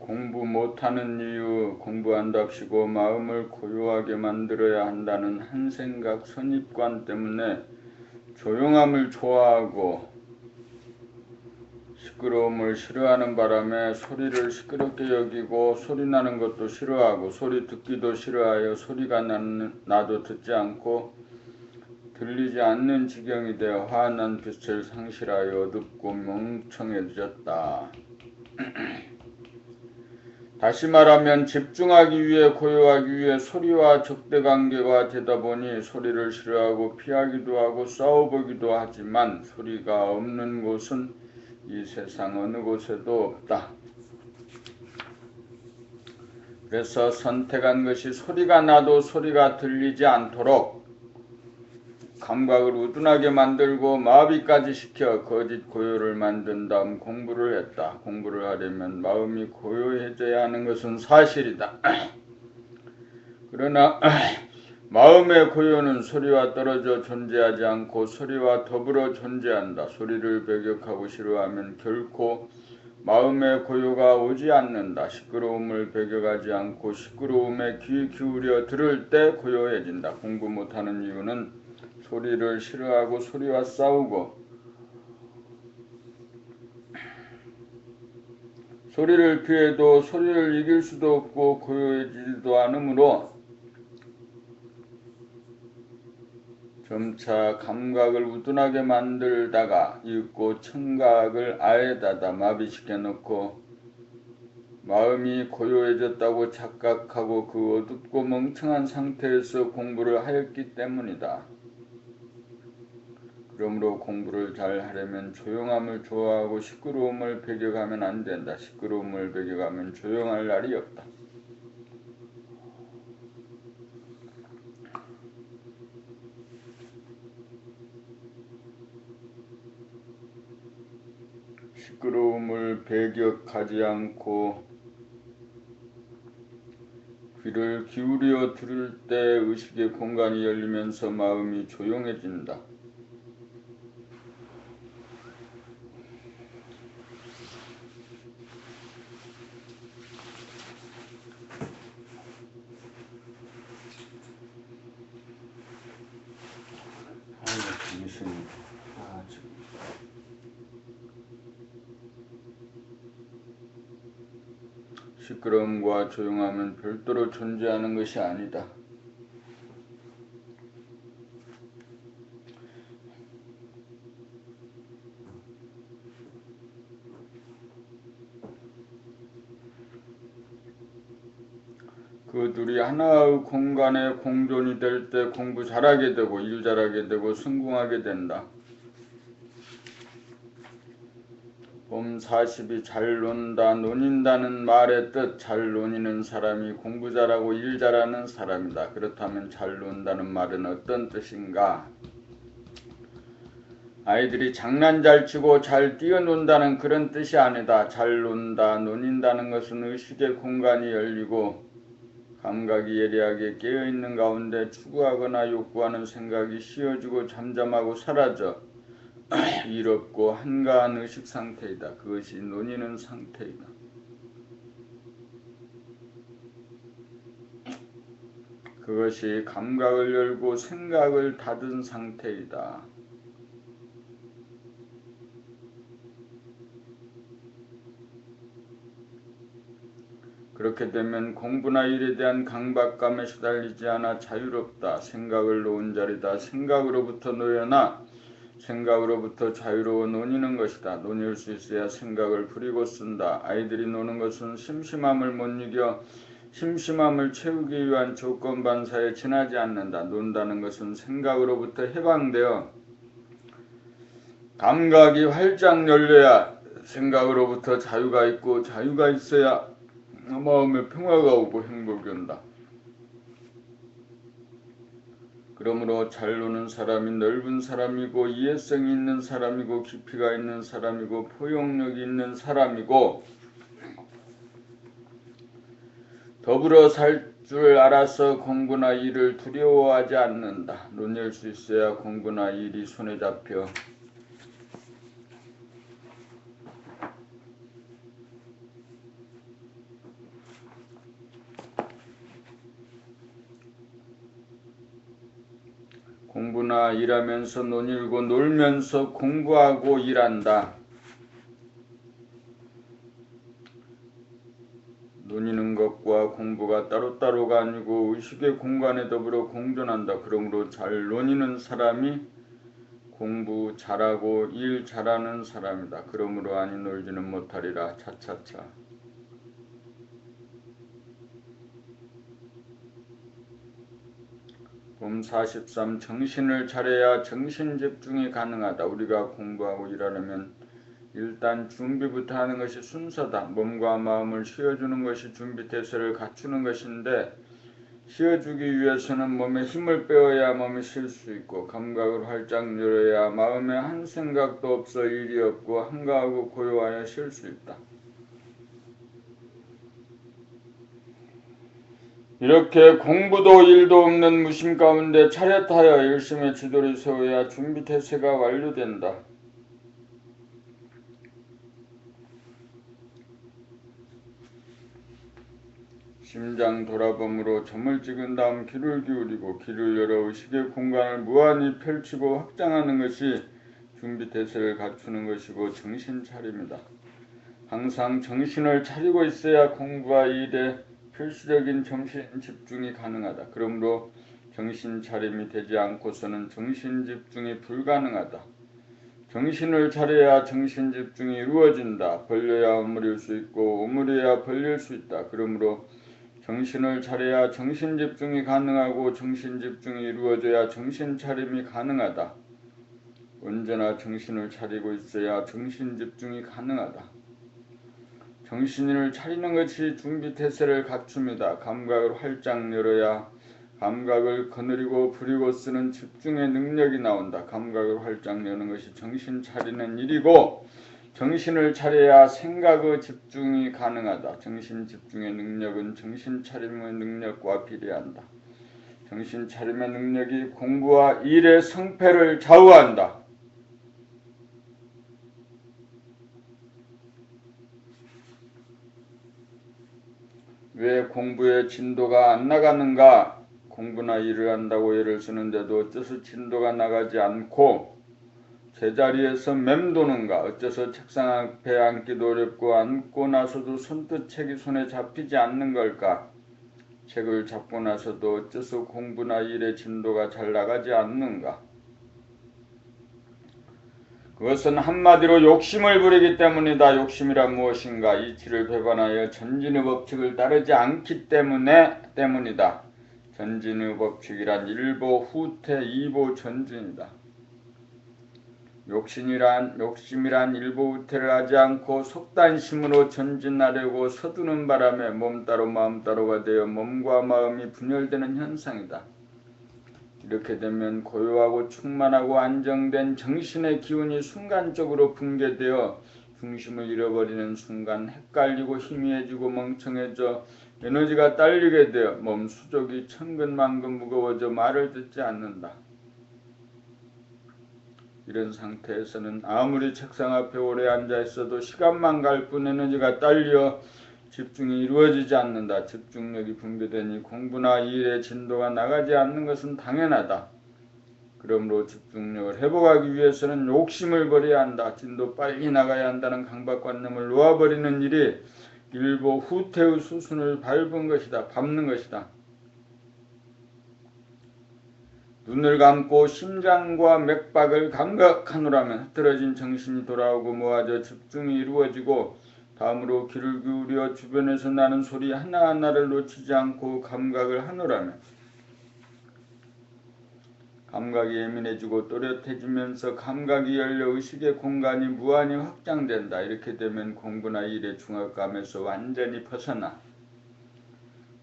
공부 못하는 이유, 공부한답시고 마음을 고요하게 만들어야 한다는 한 생각 선입관 때문에 조용함을 좋아하고 시끄러움을 싫어하는 바람에 소리를 시끄럽게 여기고 소리 나는 것도 싫어하고 소리 듣기도 싫어하여 소리가 나도 듣지 않고 들리지 않는 지경이 되어 환한 빛을 상실하여 어둡고 멍청해졌다. 다시 말하면 집중하기 위해 고요하기 위해 소리와 적대관계가 되다 보니 소리를 싫어하고 피하기도 하고 싸워보기도 하지만 소리가 없는 곳은 이 세상 어느 곳에도 없다. 그래서 선택한 것이 소리가 나도 소리가 들리지 않도록 감각을 우둔하게 만들고 마비까지 시켜 거짓 고요를 만든 다음 공부를 했다. 공부를 하려면 마음이 고요해져야 하는 것은 사실이다. 그러나 마음의 고요는 소리와 떨어져 존재하지 않고 소리와 더불어 존재한다. 소리를 배격하고 싫어하면 결코 마음의 고요가 오지 않는다. 시끄러움을 배격하지 않고 시끄러움에 귀 기울여 들을 때 고요해진다. 공부 못하는 이유는 소리를 싫어하고 소리와 싸우고 소리를 피해도 소리를 이길 수도 없고 고요해지지도 않으므로 점차 감각을 우둔하게 만들다가 이윽고 청각을 아예 닫아 마비시켜 놓고 마음이 고요해졌다고 착각하고 그 어둡고 멍청한 상태에서 공부를 하였기 때문이다. 그러므로 공부를 잘 하려면 조용함을 좋아하고 시끄러움을 배격하면 안 된다. 시끄러움을 배격하면 조용할 날이 없다. 시끄러움을 배격하지 않고 귀를 기울여 들을 때 의식의 공간이 열리면서 마음이 조용해진다. 시끄러움과 조용함은 별도로 존재하는 것이 아니다. 그 둘이 하나의 공간에 공존이 될 때 공부 잘하게 되고 일 잘하게 되고 성공하게 된다. 봄 40이 잘 논다, 논인다는 말의 뜻, 잘 논이는 사람이 공부 잘하고 일 잘하는 사람이다. 그렇다면 잘 논다는 말은 어떤 뜻인가? 아이들이 장난 잘 치고 잘 뛰어논다는 그런 뜻이 아니다. 잘 논다, 논인다는 것은 의식의 공간이 열리고 감각이 예리하게 깨어있는 가운데 추구하거나 욕구하는 생각이 쉬어지고 잠잠하고 사라져 일 없고 한가한 의식 상태이다. 그것이 논이는 상태이다. 그것이 감각을 열고 생각을 닫은 상태이다. 그렇게 되면 공부나 일에 대한 강박감에 시달리지 않아 자유롭다. 생각을 놓은 자리다. 생각으로부터 놓여나 생각으로부터 자유로워 논이는 것이다. 논일 수 있어야 생각을 부리고 쓴다. 아이들이 노는 것은 심심함을 못 이겨 심심함을 채우기 위한 조건 반사에 지나지 않는다. 논다는 것은 생각으로부터 해방되어 감각이 활짝 열려야 생각으로부터 자유가 있고 자유가 있어야 마음에 평화가 오고 행복이 온다. 그러므로 잘 노는 사람이 넓은 사람이고 이해성이 있는 사람이고 깊이가 있는 사람이고 포용력이 있는 사람이고 더불어 살 줄 알아서 공부나 일을 두려워하지 않는다. 논일 수 있어야 공부나 일이 손에 잡혀 공부나 일하면서 논일고 놀면서 공부하고 일한다. 논의는 것과 공부가 따로따로가 아니고 의식의 공간에 더불어 공존한다. 그러므로 잘 논의는 사람이 공부 잘하고 일 잘하는 사람이다. 그러므로 아니 놀지는 못하리라. 차차차. 봄 43. 정신을 차려야 정신 집중이 가능하다. 우리가 공부하고 일하려면 일단 준비부터 하는 것이 순서다. 몸과 마음을 쉬어주는 것이 준비태세를 갖추는 것인데 쉬어주기 위해서는 몸에 힘을 빼어야 몸이 쉴 수 있고 감각을 활짝 열어야 마음에 한 생각도 없어 일이 없고 한가하고 고요하여 쉴 수 있다. 이렇게 공부도 일도 없는 무심 가운데 차렷하여 열심히 지도를 세워야 준비태세가 완료된다. 심장 돌아봄으로 점을 찍은 다음 귀를 기울이고 귀를 열어 의식의 공간을 무한히 펼치고 확장하는 것이 준비태세를 갖추는 것이고 정신차림이다. 항상 정신을 차리고 있어야 공부와 일에 필수적인 정신 집중이 가능하다. 그러므로 정신 차림이 되지 않고서는 정신 집중이 불가능하다. 정신을 차려야 정신 집중이 이루어진다. 벌려야 오므릴 수 있고 오므려야 벌릴 수 있다. 그러므로 정신을 차려야 정신 집중이 가능하고 정신 집중이 이루어져야 정신 차림이 가능하다. 언제나 정신을 차리고 있어야 정신 집중이 가능하다. 정신을 차리는 것이 준비태세를 갖춥니다. 감각을 활짝 열어야 감각을 거느리고 부리고 쓰는 집중의 능력이 나온다. 감각을 활짝 여는 것이 정신 차리는 일이고 정신을 차려야 생각의 집중이 가능하다. 정신 집중의 능력은 정신 차림의 능력과 비례한다. 정신 차림의 능력이 공부와 일의 성패를 좌우한다. 왜 공부의 진도가 안 나가는가? 공부나 일을 한다고 애를 쓰는데도 어째서 진도가 나가지 않고 제자리에서 맴도는가? 어째서 책상 앞에 앉기도 어렵고 앉고 나서도 선뜻 책이 손에 잡히지 않는 걸까? 책을 잡고 나서도 어째서 공부나 일의 진도가 잘 나가지 않는가? 그것은 한마디로 욕심을 부리기 때문이다. 욕심이란 무엇인가? 이치를 배반하여 전진의 법칙을 따르지 않기 때문이다. 전진의 법칙이란 일보 후퇴, 이보 전진이다. 욕심이란 일보 후퇴를 하지 않고 속단심으로 전진하려고 서두는 바람에 몸 따로 마음 따로가 되어 몸과 마음이 분열되는 현상이다. 이렇게 되면 고요하고 충만하고 안정된 정신의 기운이 순간적으로 붕괴되어 중심을 잃어버리는 순간 헷갈리고 희미해지고 멍청해져 에너지가 딸리게 되어 몸 수족이 천근만근 무거워져 말을 듣지 않는다. 이런 상태에서는 아무리 책상 앞에 오래 앉아 있어도 시간만 갈 뿐 에너지가 딸려 집중이 이루어지지 않는다. 집중력이 붕괴되니 공부나 일의 진도가 나가지 않는 것은 당연하다. 그러므로 집중력을 회복하기 위해서는 욕심을 버려야 한다. 진도 빨리 나가야 한다는 강박관념을 놓아버리는 일이 일보 후퇴의 수순을 밟는 것이다. 눈을 감고 심장과 맥박을 감각하노라면 흐트러진 정신이 돌아오고 모아져 집중이 이루어지고 다음으로 귀를 기울여 주변에서 나는 소리 하나하나를 놓치지 않고 감각을 하노라면 감각이 예민해지고 또렷해지면서 감각이 열려 의식의 공간이 무한히 확장된다. 이렇게 되면 공부나 일의 중압감에서 완전히 벗어나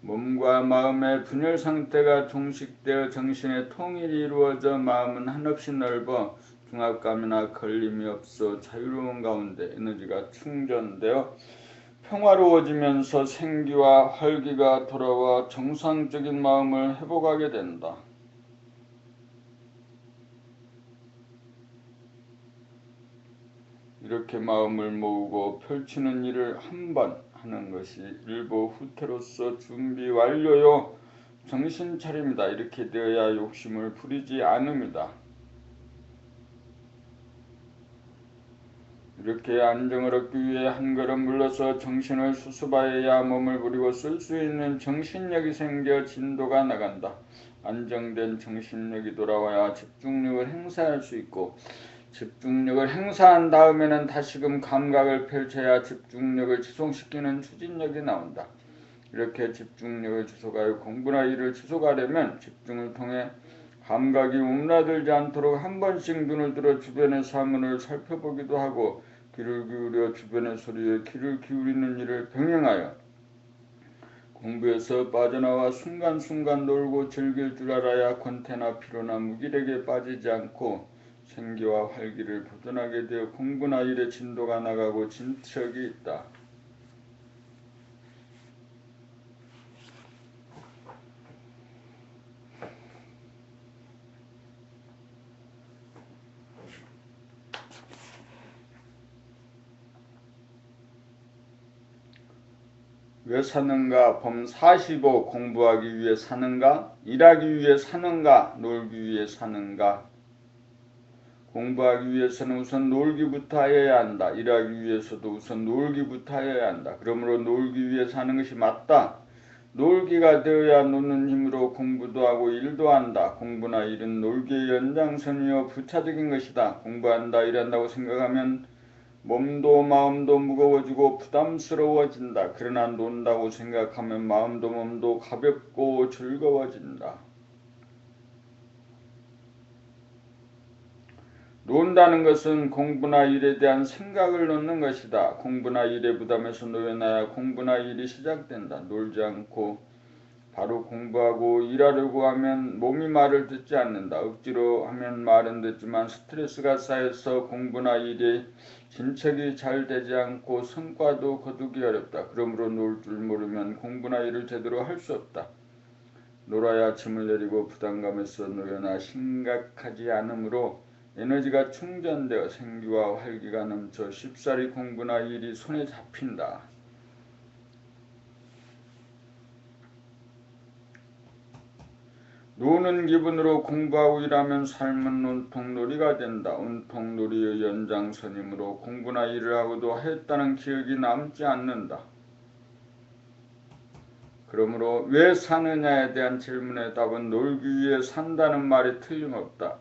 몸과 마음의 분열 상태가 종식되어 정신의 통일이 이루어져 마음은 한없이 넓어 중압감이나 걸림이 없어 자유로운 가운데 에너지가 충전되어 평화로워지면서 생기와 활기가 돌아와 정상적인 마음을 회복하게 된다. 이렇게 마음을 모으고 펼치는 일을 한 번 하는 것이 일보 후퇴로서 준비 완료요 정신 차림이다. 이렇게 되어야 욕심을 부리지 않음이다. 이렇게 안정을 얻기 위해 한 걸음 물러서 정신을 수습하여야 몸을 부리고 쓸 수 있는 정신력이 생겨 진도가 나간다. 안정된 정신력이 돌아와야 집중력을 행사할 수 있고, 집중력을 행사한 다음에는 다시금 감각을 펼쳐야 집중력을 지속시키는 추진력이 나온다. 이렇게 집중력을 지속하여 공부나 일을 지속하려면 집중을 통해 감각이 움라들지 않도록 한 번씩 눈을 들어 주변의 사물을 살펴보기도 하고, 귀를 기울여 주변의 소리에 귀를 기울이는 일을 병행하여 공부에서 빠져나와 순간순간 놀고 즐길 줄 알아야 권태나 피로나 무기력에 빠지지 않고 생기와 활기를 보존하게 되어 공부나 일의 진도가 나가고 진척이 있다. 왜 사는가? 범 45. 공부하기 위해 사는가? 일하기 위해 사는가? 놀기 위해 사는가? 공부하기 위해서는 우선 놀기부터 하여야 한다. 일하기 위해서도 우선 놀기부터 하여야 한다. 그러므로 놀기 위해 사는 것이 맞다. 놀기가 되어야 노는 힘으로 공부도 하고 일도 한다. 공부나 일은 놀기의 연장선이요 부차적인 것이다. 공부한다, 일한다고 생각하면 몸도 마음도 무거워지고 부담스러워진다. 그러나 논다고 생각하면 마음도 몸도 가볍고 즐거워진다. 논다는 것은 공부나 일에 대한 생각을 놓는 것이다. 공부나 일에 부담해서 놓여놔야 공부나 일이 시작된다. 놀지 않고 바로 공부하고 일하려고 하면 몸이 말을 듣지 않는다. 억지로 하면 말은 듣지만 스트레스가 쌓여서 공부나 일에 진척이 잘 되지 않고 성과도 거두기 어렵다. 그러므로 놀 줄 모르면 공부나 일을 제대로 할 수 없다. 놀아야 짐을 내리고 부담감에서 놓여나 심각하지 않으므로 에너지가 충전되어 생기와 활기가 넘쳐 쉽사리 공부나 일이 손에 잡힌다. 노는 기분으로 공부하고 일하면 삶은 온통놀이가 된다. 온통놀이의 연장선이므로 공부나 일을 하고도 했다는 기억이 남지 않는다. 그러므로 왜 사느냐에 대한 질문의 답은 놀기 위해 산다는 말이 틀림없다.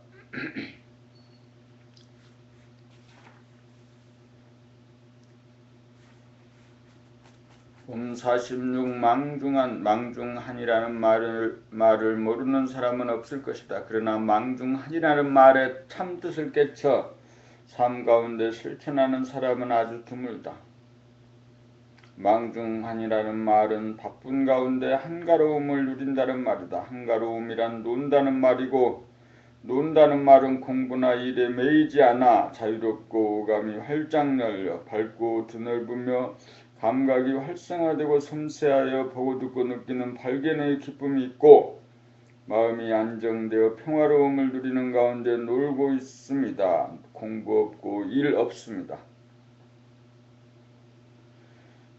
범 46. 망중한이라는 말을 모르는 사람은 없을 것이다. 그러나 망중한이라는 말의 참뜻을 깨쳐 삶 가운데 실천하는 사람은 아주 드물다. 망중한이라는 말은 바쁜 가운데 한가로움을 누린다는 말이다. 한가로움이란 논다는 말이고, 논다는 말은 공부나 일에 매이지 않아 자유롭고 오감이 활짝 열려 밝고 드넓으며 감각이 활성화되고 섬세하여 보고 듣고 느끼는 발견의 기쁨이 있고 마음이 안정되어 평화로움을 누리는 가운데 놀고 있습니다. 공부 없고 일 없습니다.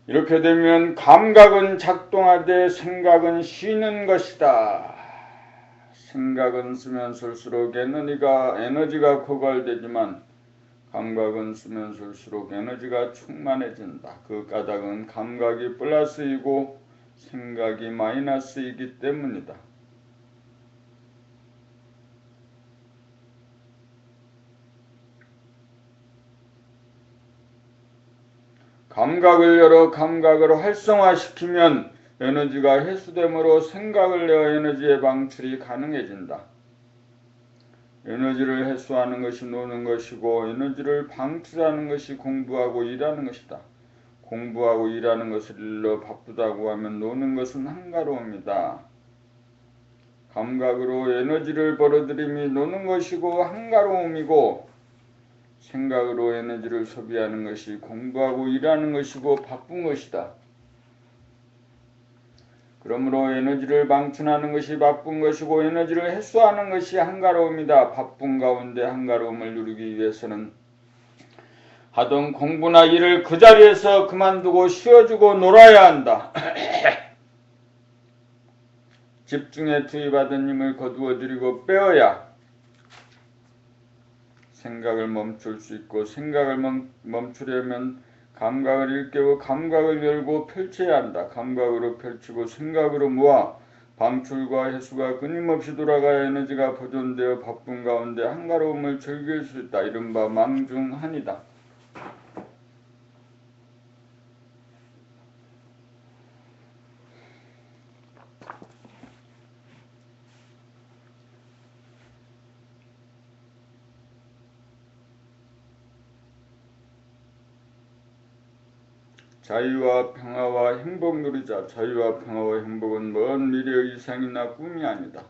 이렇게 되면 감각은 작동하되 생각은 쉬는 것이다. 생각은 쓰면 쓸수록 에너지가 고갈되지만 감각은 쓰면 쓸수록 에너지가 충만해진다. 그 까닭은 감각이 플러스이고 생각이 마이너스이기 때문이다. 감각을 열어 감각을 활성화시키면 에너지가 회수되므로 생각을 내어 에너지의 방출이 가능해진다. 에너지를 해소하는 것이 노는 것이고 에너지를 방출하는 것이 공부하고 일하는 것이다. 공부하고 일하는 것을 일러 바쁘다고 하면 노는 것은 한가로움이다. 감각으로 에너지를 벌어들임이 노는 것이고 한가로움이고 생각으로 에너지를 소비하는 것이 공부하고 일하는 것이고 바쁜 것이다. 그러므로 에너지를 방출하는 것이 바쁜 것이고 에너지를 해소하는 것이 한가로움이다. 바쁜 가운데 한가로움을 누리기 위해서는 하던 공부나 일을 그 자리에서 그만두고 쉬어주고 놀아야 한다. 집중에 투입하던 힘을 거두어 들이고 빼어야 생각을 멈출 수 있고 생각을 멈추려면 감각을 일깨워 감각을 열고 펼쳐야 한다. 감각으로 펼치고 생각으로 모아 방출과 해수가 끊임없이 돌아가야 에너지가 보존되어 바쁜 가운데 한가로움을 즐길 수 있다. 이른바 망중한이다. 자유와 평화와 행복 누리자. 자유와 평화와 행복은 먼 미래의 이상이나 꿈이 아니다.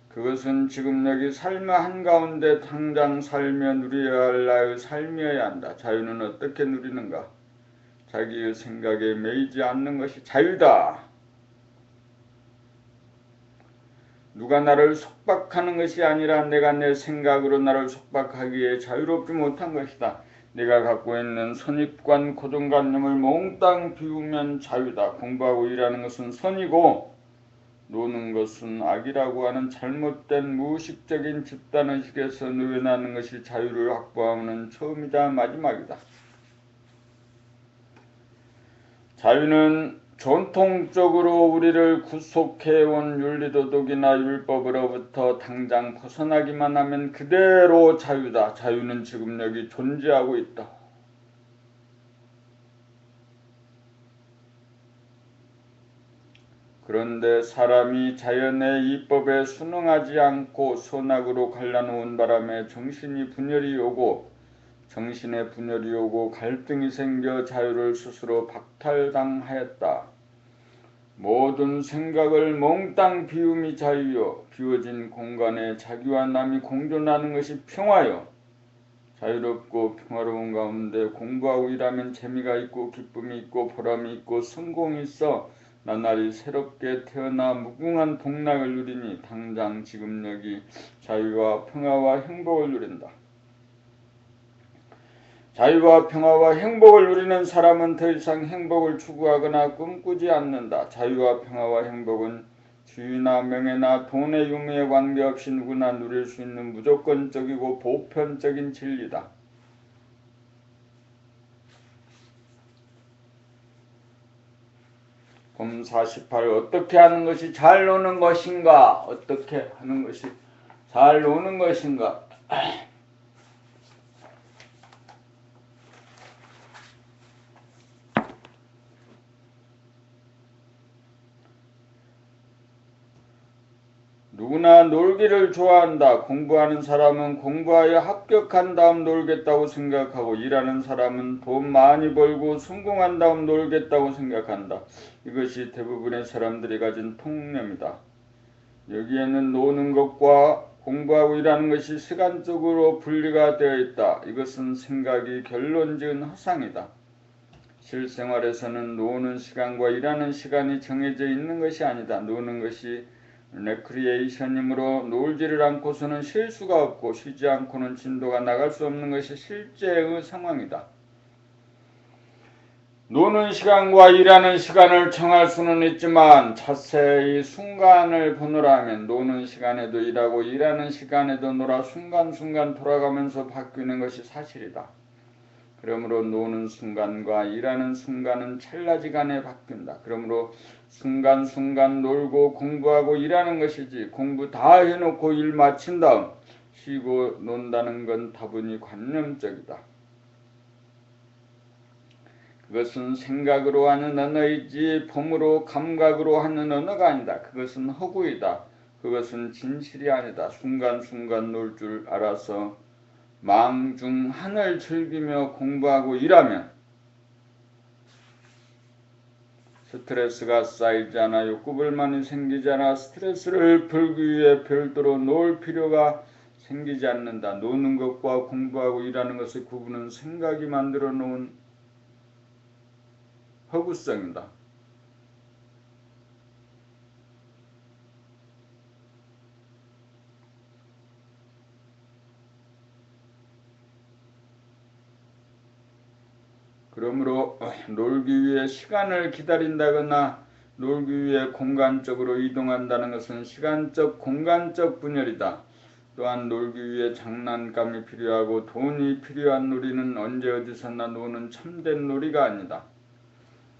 그것은 지금 여기 삶의 한가운데 당장 살며 누려야 할 나의 삶이어야 한다. 자유는 어떻게 누리는가? 자기의 생각에 매이지 않는 것이 자유다. 누가 나를 속박하는 것이 아니라 내가 내 생각으로 나를 속박하기에 자유롭지 못한 것이다. 내가 갖고 있는 선입관, 고정관념을 몽땅 비우면 자유다. 공부하고 일하는 것은 선이고 노는 것은 악이라고 하는 잘못된 무의식적인 집단의식에서 누워나는 것이 자유를 확보하는 처음이자 마지막이다. 자유는 전통적으로 우리를 구속해온 윤리도덕이나 율법으로부터 당장 벗어나기만 하면 그대로 자유다. 자유는 지금 여기 존재하고 있다. 그런데 사람이 자연의 이법에 순응하지 않고 선악으로 갈라놓은 바람에 정신의 분열이 오고 갈등이 생겨 자유를 스스로 박탈당하였다. 모든 생각을 몽땅 비움이 자유요. 비워진 공간에 자기와 남이 공존하는 것이 평화요. 자유롭고 평화로운 가운데 공부하고 일하면 재미가 있고 기쁨이 있고 보람이 있고 성공이 있어 나날이 새롭게 태어나 무궁한 복락을 누리니 당장 지금 여기 자유와 평화와 행복을 누린다. 자유와 평화와 행복을 누리는 사람은 더 이상 행복을 추구하거나 꿈꾸지 않는다. 자유와 평화와 행복은 주의나 명예나 돈의 유무에 관계없이 누구나 누릴 수 있는 무조건적이고 보편적인 진리다. 봄 48 어떻게 하는 것이 잘 노는 것인가? 어떻게 하는 것이 잘 노는 것인가? 누구나 놀기를 좋아한다. 공부하는 사람은 공부하여 합격한 다음 놀겠다고 생각하고 일하는 사람은 돈 많이 벌고 성공한 다음 놀겠다고 생각한다. 이것이 대부분의 사람들이 가진 통념이다. 여기에는 노는 것과 공부하고 일하는 것이 시간적으로 분리가 되어 있다. 이것은 생각이 결론지은 허상이다. 실생활에서는 노는 시간과 일하는 시간이 정해져 있는 것이 아니다. 노는 것이 레크리에이션이므로 놀지를 않고서는 쉴 수가 없고 쉬지 않고는 진도가 나갈 수 없는 것이 실제의 상황이다. 노는 시간과 일하는 시간을 정할 수는 있지만 자세히 순간을 보느라면 노는 시간에도 일하고 일하는 시간에도 놀아 순간순간 돌아가면서 바뀌는 것이 사실이다. 그러므로 노는 순간과 일하는 순간은 찰나지간에 바뀐다. 그러므로 순간순간 놀고 공부하고 일하는 것이지 공부 다 해놓고 일 마친 다음 쉬고 논다는 건 다분히 관념적이다. 그것은 생각으로 하는 언어이지 봄으로 감각으로 하는 언어가 아니다. 그것은 허구이다. 그것은 진실이 아니다. 순간순간 놀 줄 알아서 망중한을 즐기며 공부하고 일하면 스트레스가 쌓이지 않아 욕구불만이 생기지 않아 스트레스를 풀기 위해 별도로 놀 필요가 생기지 않는다. 노는 것과 공부하고 일하는 것의 구분은 생각이 만들어 놓은 허구성이다. 그러므로 놀기 위해 시간을 기다린다거나 놀기 위해 공간적으로 이동한다는 것은 시간적 공간적 분열이다. 또한 놀기 위해 장난감이 필요하고 돈이 필요한 놀이는 언제 어디서나 노는 참된 놀이가 아니다.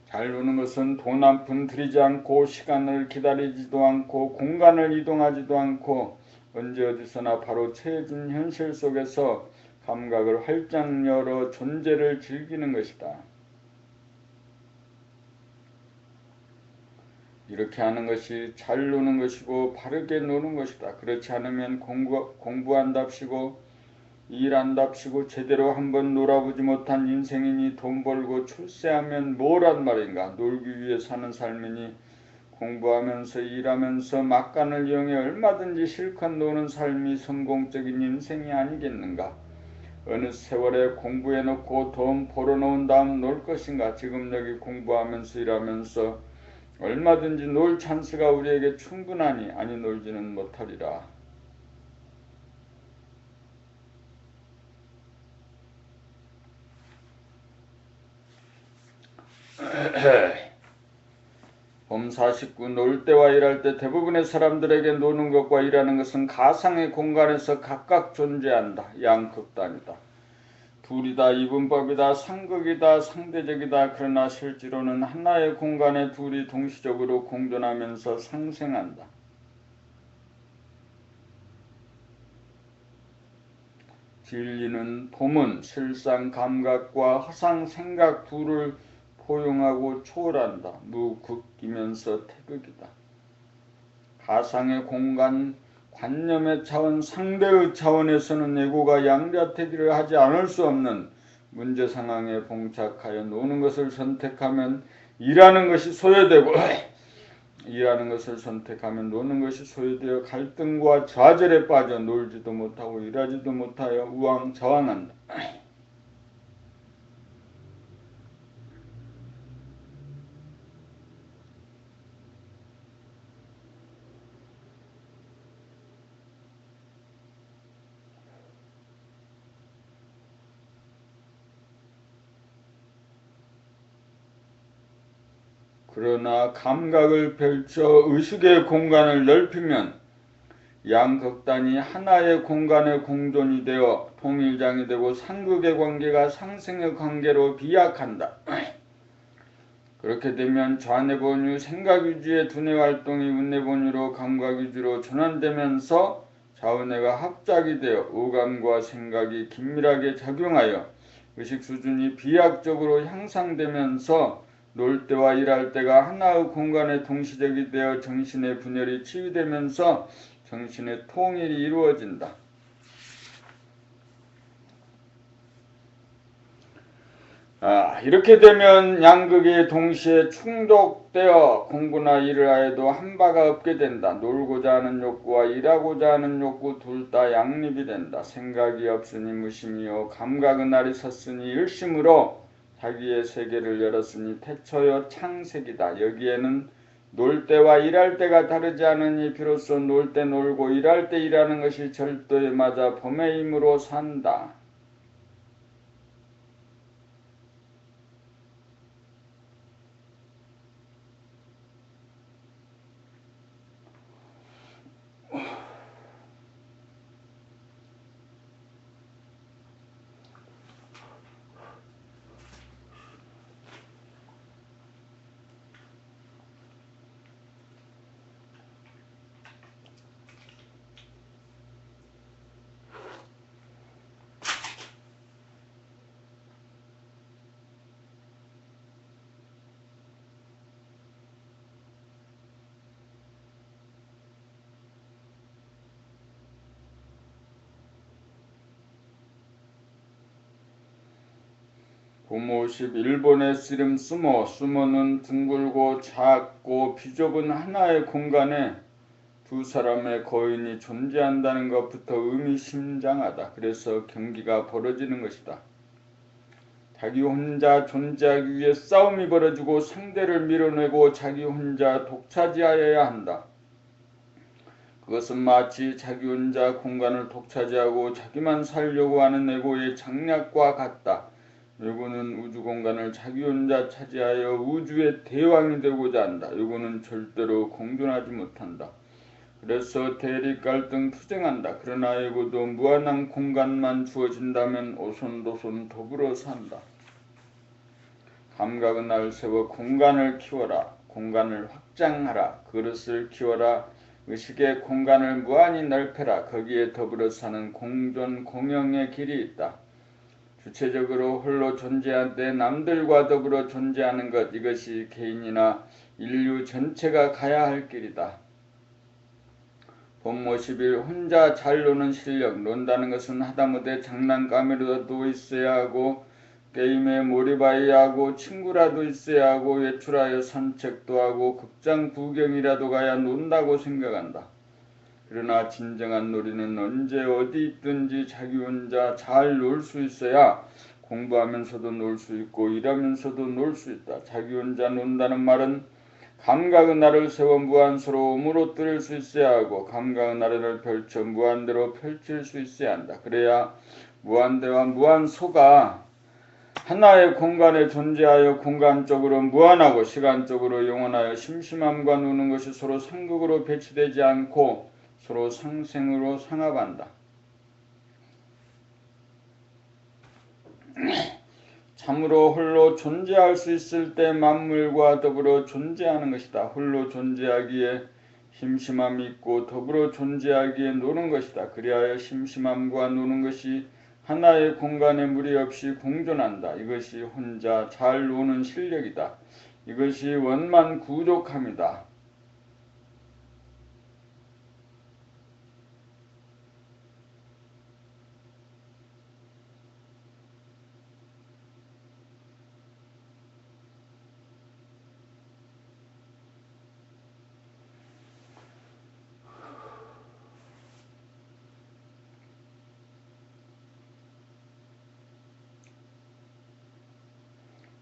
잘 노는 것은 돈 한 푼 들이지 않고 시간을 기다리지도 않고 공간을 이동하지도 않고 언제 어디서나 바로 처해진 현실 속에서 감각을 활짝 열어 존재를 즐기는 것이다. 이렇게 하는 것이 잘 노는 것이고 바르게 노는 것이다. 그렇지 않으면 공부한답시고 일한답시고 제대로 한번 놀아보지 못한 인생이니 돈 벌고 출세하면 뭐란 말인가. 놀기 위해 사는 삶이니 공부하면서 일하면서 막간을 이용해 얼마든지 실컷 노는 삶이 성공적인 인생이 아니겠는가. 어느 세월에 공부해놓고 돈 벌어놓은 다음 놀 것인가. 지금 여기 공부하면서 일하면서 얼마든지 놀 찬스가 우리에게 충분하니 아니 놀지는 못하리라. 봄 49 놀 때와 일할 때 대부분의 사람들에게 노는 것과 일하는 것은 가상의 공간에서 각각 존재한다. 양극단이다. 둘이다, 이분법이다, 상극이다, 상대적이다. 그러나 실제로는 하나의 공간에 둘이 동시적으로 공존하면서 상생한다. 진리는 봄은 실상 감각과 허상 생각 둘을 포용하고 초월한다. 무극이면서 태극이다. 가상의 공간, 관념의 차원, 상대의 차원에서는 예고가 양자택일을 하지 않을 수 없는 문제 상황에 봉착하여 노는 것을 선택하면 일하는 것이 소요되고 일하는 것을 선택하면 노는 것이 소요되어 갈등과 좌절에 빠져 놀지도 못하고 일하지도 못하여 우왕좌왕한다. 그러나 감각을 펼쳐 의식의 공간을 넓히면 양극단이 하나의 공간의 공존이 되어 통일장이 되고 상극의 관계가 상생의 관계로 비약한다. 그렇게 되면 좌뇌본유 생각위주의 두뇌활동이 운뇌본유로 감각위주로 전환되면서 좌우뇌가 합작이 되어 오감과 생각이 긴밀하게 작용하여 의식 수준이 비약적으로 향상되면서 놀 때와 일할 때가 하나의 공간에 동시적이 되어 정신의 분열이 치유되면서 정신의 통일이 이루어진다. 이렇게 되면 양극이 동시에 충족되어 공부나 일을 하여도 한 바가 없게 된다. 놀고자 하는 욕구와 일하고자 하는 욕구 둘 다 양립이 된다. 생각이 없으니 무심이요 감각은 알이 섰으니 일심으로 자기의 세계를 열었으니 태초여 창색이다. 여기에는 놀 때와 일할 때가 다르지 않으니 비로소 놀 때 놀고 일할 때 일하는 것이 절도에 맞아 범의 힘으로 산다. 봄50 일본의 씨름 수모. 수모는 둥글고 작고 비좁은 하나의 공간에 두 사람의 거인이 존재한다는 것부터 의미심장하다. 그래서 경기가 벌어지는 것이다. 자기 혼자 존재하기 위해 싸움이 벌어지고 상대를 밀어내고 자기 혼자 독차지하여야 한다. 그것은 마치 자기 혼자 공간을 독차지하고 자기만 살려고 하는 에고의 장략과 같다. 요거는 우주 공간을 자기 혼자 차지하여 우주의 대왕이 되고자 한다. 요거는 절대로 공존하지 못한다. 그래서 대립 갈등 투쟁한다. 그러나 에고도 무한한 공간만 주어진다면 오손도손 더불어 산다. 감각은 날 세워 공간을 키워라. 공간을 확장하라. 그릇을 키워라. 의식의 공간을 무한히 넓혀라. 거기에 더불어 사는 공존 공영의 길이 있다. 주체적으로 홀로 존재하되 남들과 더불어 존재하는 것, 이것이 개인이나 인류 전체가 가야 할 길이다. 본 50일 혼자 잘 노는 실력. 논다는 것은 하다못해 장난감이라도 있어야 하고 게임에 몰입하여야 하고 친구라도 있어야 하고 외출하여 산책도 하고 극장 구경이라도 가야 논다고 생각한다. 그러나 진정한 놀이는 언제 어디 있든지 자기 혼자 잘 놀 수 있어야 공부하면서도 놀 수 있고 일하면서도 놀 수 있다. 자기 혼자 논다는 말은 감각의 나를 세워 무한스러움으로 뜰 수 있어야 하고 감각의 나를 펼쳐 무한대로 펼칠 수 있어야 한다. 그래야 무한대와 무한소가 하나의 공간에 존재하여 공간적으로 무한하고 시간적으로 영원하여 심심함과 노는 것이 서로 상극으로 배치되지 않고 서로 상생으로 상합한다. 참으로 홀로 존재할 수 있을 때 만물과 더불어 존재하는 것이다. 홀로 존재하기에 심심함이 있고 더불어 존재하기에 노는 것이다. 그리하여 심심함과 노는 것이 하나의 공간에 무리 없이 공존한다. 이것이 혼자 잘 노는 실력이다. 이것이 원만 구족함이다.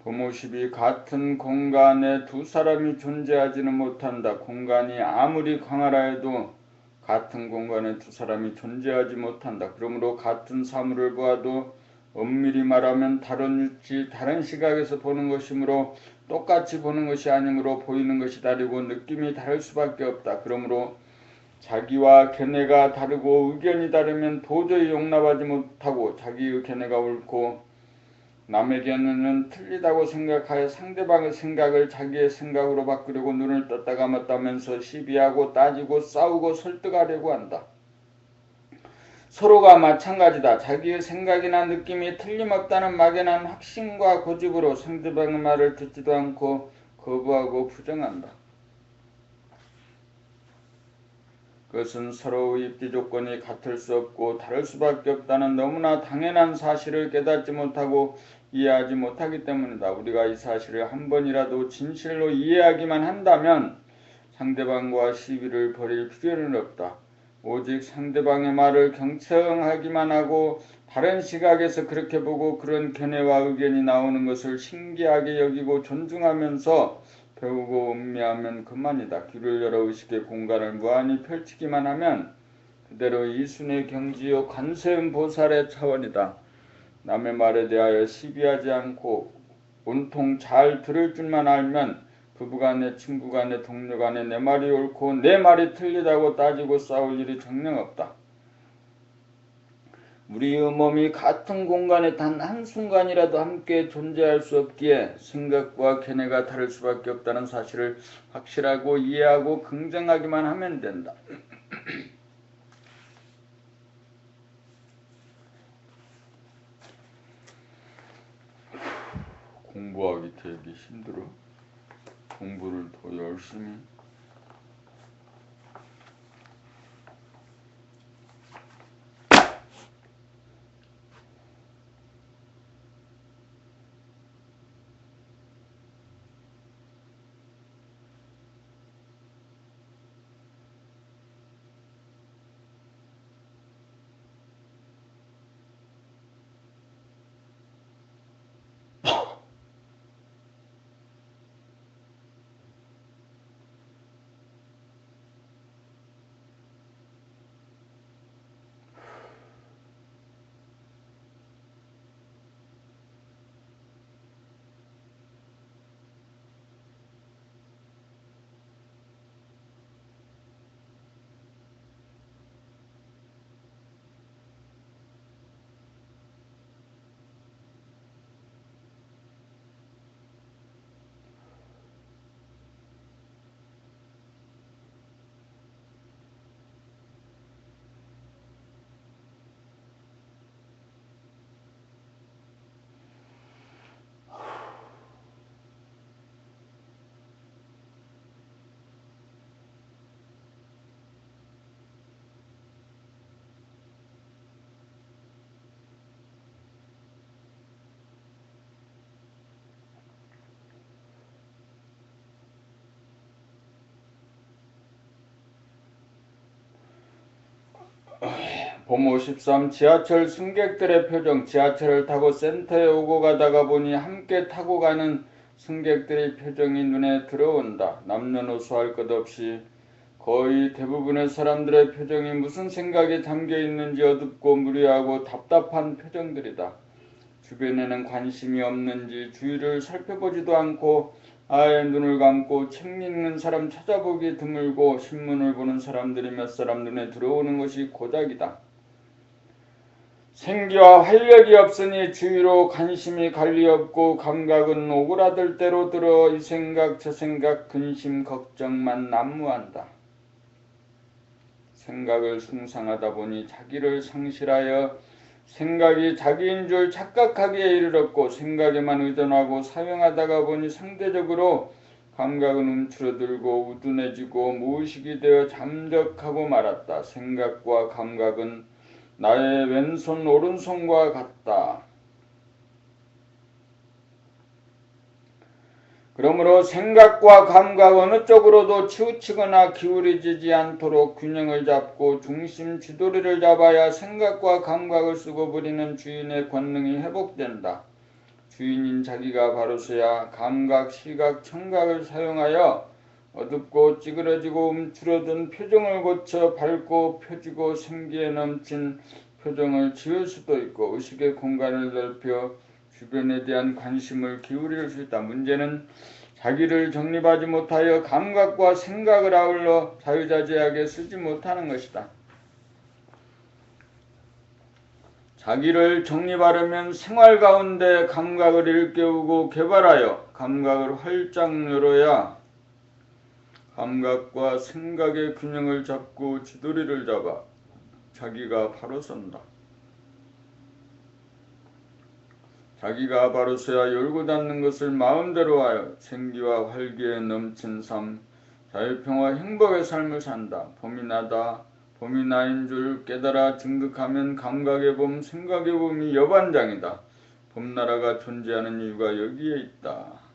봄50이 같은 공간에 두 사람이 존재하지는 못한다. 공간이 아무리 광활하 해도 같은 공간에 두 사람이 존재하지 못한다. 그러므로 같은 사물을 보아도 엄밀히 말하면 다른 위치, 다른 시각에서 보는 것이므로 똑같이 보는 것이 아니므로 보이는 것이 다르고 느낌이 다를 수밖에 없다. 그러므로 자기와 견해가 다르고 의견이 다르면 도저히 용납하지 못하고 자기의 견해가 옳고 남의 견해는 틀리다고 생각하여 상대방의 생각을 자기의 생각으로 바꾸려고 눈을 떴다 감았다면서 시비하고 따지고 싸우고 설득하려고 한다. 서로가 마찬가지다. 자기의 생각이나 느낌이 틀림없다는 막연한 확신과 고집으로 상대방의 말을 듣지도 않고 거부하고 부정한다. 그것은 서로의 입지 조건이 같을 수 없고 다를 수밖에 없다는 너무나 당연한 사실을 깨닫지 못하고 이해하지 못하기 때문이다. 우리가 이 사실을 한 번이라도 진실로 이해하기만 한다면 상대방과 시비를 벌일 필요는 없다. 오직 상대방의 말을 경청하기만 하고 다른 시각에서 그렇게 보고 그런 견해와 의견이 나오는 것을 신기하게 여기고 존중하면서 배우고 음미하면 그만이다. 귀를 열어 의식의 공간을 무한히 펼치기만 하면 그대로 이순의 경지요 관세음 보살의 차원이다. 남의 말에 대하여 시비하지 않고 온통 잘 들을 줄만 알면 부부간에 친구간에 동료간에 내 말이 옳고 내 말이 틀리다고 따지고 싸울 일이 정녕 없다. 우리의 몸이 같은 공간에 단 한순간이라도 함께 존재할 수 없기에 생각과 견해가 다를 수밖에 없다는 사실을 확실하고 이해하고 긍정하기만 하면 된다. 공부하기 되게 힘들어. 공부를 더 열심히 봄 53 지하철 승객들의 표정. 지하철을 타고 센터에 오고 가다가 보니 함께 타고 가는 승객들의 표정이 눈에 들어온다. 남녀노소 할 것 없이 거의 대부분의 사람들의 표정이 무슨 생각에 담겨 있는지 어둡고 무료하고 답답한 표정들이다. 주변에는 관심이 없는지 주위를 살펴보지도 않고 아예 눈을 감고 책 읽는 사람 찾아보기 드물고 신문을 보는 사람들이 몇 사람 눈에 들어오는 것이 고작이다. 생기와 활력이 없으니 주위로 관심이 갈 리 없고 감각은 오그라들 대로 들어 이 생각 저 생각 근심 걱정만 난무한다. 생각을 숭상하다 보니 자기를 상실하여 생각이 자기인 줄 착각하기에 이르렀고 생각에만 의존하고 사용하다가 보니 상대적으로 감각은 움츠러들고 우둔해지고 무의식이 되어 잠적하고 말았다. 생각과 감각은 나의 왼손 오른손과 같다. 그러므로 생각과 감각 어느 쪽으로도 치우치거나 기울어지지 않도록 균형을 잡고 중심 지도리를 잡아야 생각과 감각을 쓰고 부리는 주인의 권능이 회복된다. 주인인 자기가 바로서야 감각, 시각, 청각을 사용하여 어둡고 찌그러지고 움츠러든 표정을 고쳐 밝고 펴지고 생기에 넘친 표정을 지을 수도 있고 의식의 공간을 넓혀 주변에 대한 관심을 기울일 수 있다. 문제는 자기를 정립하지 못하여 감각과 생각을 아울러 자유자재하게 쓰지 못하는 것이다. 자기를 정립하려면 생활 가운데 감각을 일깨우고 개발하여 감각을 활짝 열어야 감각과 생각의 균형을 잡고 지도리를 잡아 자기가 바로 선다. 자기가 바로 서야 열고 닫는 것을 마음대로 하여 생기와 활기에 넘친 삶, 자유평화 행복의 삶을 산다. 봄이 나다. 봄이 나인 줄 깨달아 증득하면 감각의 봄, 생각의 봄이 여반장이다. 봄나라가 존재하는 이유가 여기에 있다.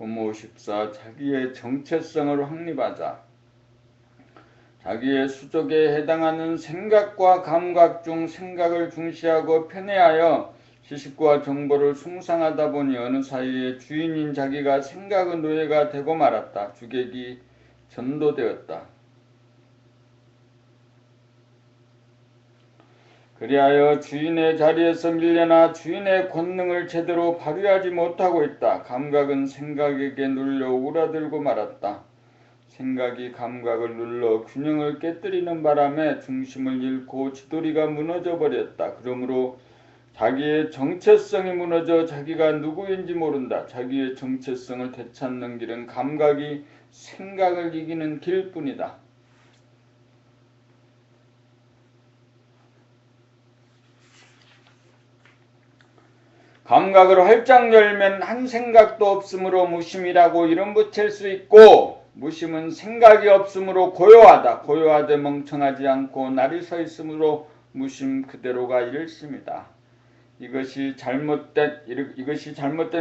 봄 54 자기의 정체성을 확립하자. 자기의 수족에 해당하는 생각과 감각 중 생각을 중시하고 편애하여 지식과 정보를 숭상하다 보니 어느 사이에 주인인 자기가 생각의 노예가 되고 말았다. 주객이 전도되었다. 그리하여 주인의 자리에서 밀려나 주인의 권능을 제대로 발휘하지 못하고 있다. 감각은 생각에게 눌려 오그라들고 말았다. 생각이 감각을 눌러 균형을 깨뜨리는 바람에 중심을 잃고 지도리가 무너져 버렸다. 그러므로 자기의 정체성이 무너져 자기가 누구인지 모른다. 자기의 정체성을 되찾는 길은 감각이 생각을 이기는 길뿐이다. 감각을 활짝 열면 한 생각도 없으므로 무심이라고 이름 붙일 수 있고, 무심은 생각이 없으므로 고요하다. 고요하되 멍청하지 않고 날이 서 있으므로 무심 그대로가 일심이다. 이것이 잘못된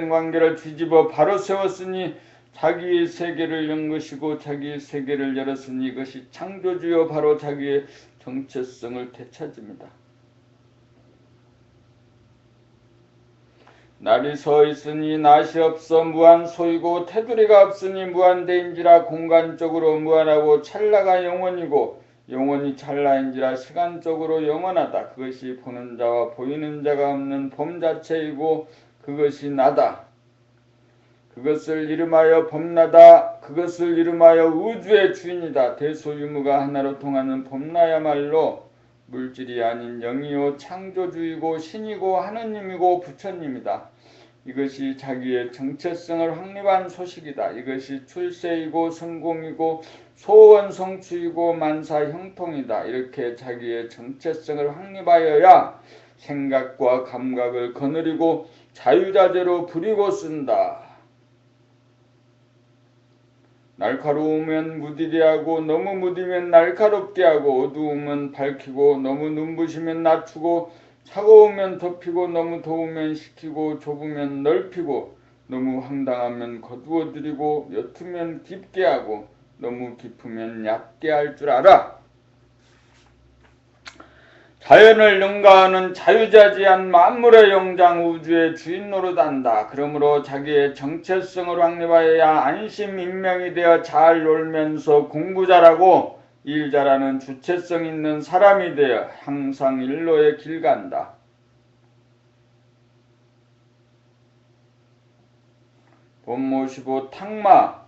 관계를 뒤집어 바로 세웠으니 자기의 세계를 연 것이고 자기의 세계를 열었으니 이것이 창조주요 바로 자기의 정체성을 되찾습니다. 날이 서 있으니 낫이 없어 무한소이고 테두리가 없으니 무한대인지라 공간적으로 무한하고 찰나가 영원이고 영원이 찰나인지라 시간적으로 영원하다. 그것이 보는 자와 보이는 자가 없는 봄 자체이고 그것이 나다. 그것을 이름하여 봄나다. 그것을 이름하여 우주의 주인이다. 대소유무가 하나로 통하는 봄나야말로 물질이 아닌 영이요 창조주이고 신이고 하느님이고 부처님이다. 이것이 자기의 정체성을 확립한 소식이다. 이것이 출세이고 성공이고 소원성취이고 만사형통이다. 이렇게 자기의 정체성을 확립하여야 생각과 감각을 거느리고 자유자재로 부리고 쓴다. 날카로우면 무디게 하고 너무 무디면 날카롭게 하고 어두우면 밝히고 너무 눈부시면 낮추고 차가우면 덮이고 너무 더우면 식히고 좁으면 넓히고 너무 황당하면 거두어들이고 옅으면 깊게 하고 너무 깊으면 얕게 할 줄 알아. 자연을 능가하는 자유자재한 만물의 영장 우주의 주인 노릇한다. 그러므로 자기의 정체성을 확립하여야 안심 인명이 되어 잘 놀면서 공부 잘하고 일 잘하는 주체성 있는 사람이 되어 항상 일로의 길 간다. 본모 15 탁마.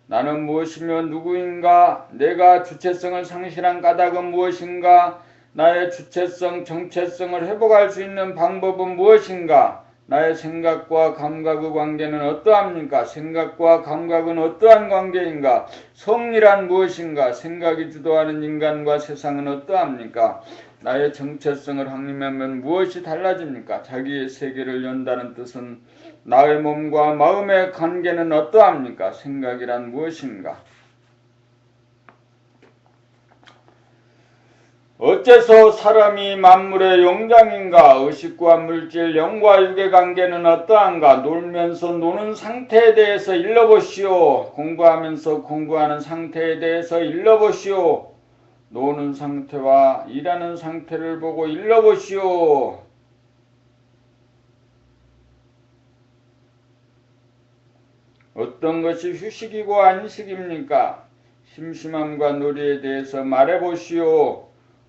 나는 무엇이며 누구인가? 내가 주체성을 상실한 까닭은 무엇인가? 나의 주체성, 정체성을 회복할 수 있는 방법은 무엇인가? 나의 생각과 감각의 관계는 어떠합니까? 생각과 감각은 어떠한 관계인가? 성리란 무엇인가? 생각이 주도하는 인간과 세상은 어떠합니까? 나의 정체성을 확립하면 무엇이 달라집니까? 자기의 세계를 연다는 뜻은 나의 몸과 마음의 관계는 어떠합니까? 생각이란 무엇인가? 어째서 사람이 만물의 영장인가? 의식과 물질, 영과 육의 관계는 어떠한가? 놀면서 노는 상태에 대해서 일러보시오. 공부하면서 공부하는 상태에 대해서 일러보시오. 노는 상태와 일하는 상태를 보고 일러보시오. 어떤 것이 휴식이고 안식입니까? 심심함과 놀이에 대해서 말해보시오.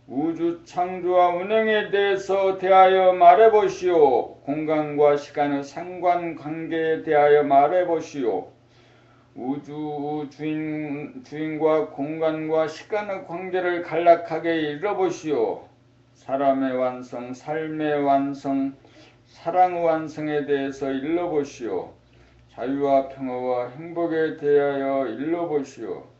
우주 창조와 운행에 대해서 대하여 말해보시오. 공간과 시간의 상관관계에 대하여 말해보시오. 우주 주인과 공간과 시간의 관계를 간략하게 읽어보시오. 사람의 완성, 삶의 완성, 사랑의 완성에 대해서 읽어보시오. 자유와 평화와 행복에 대하여 일러보시오.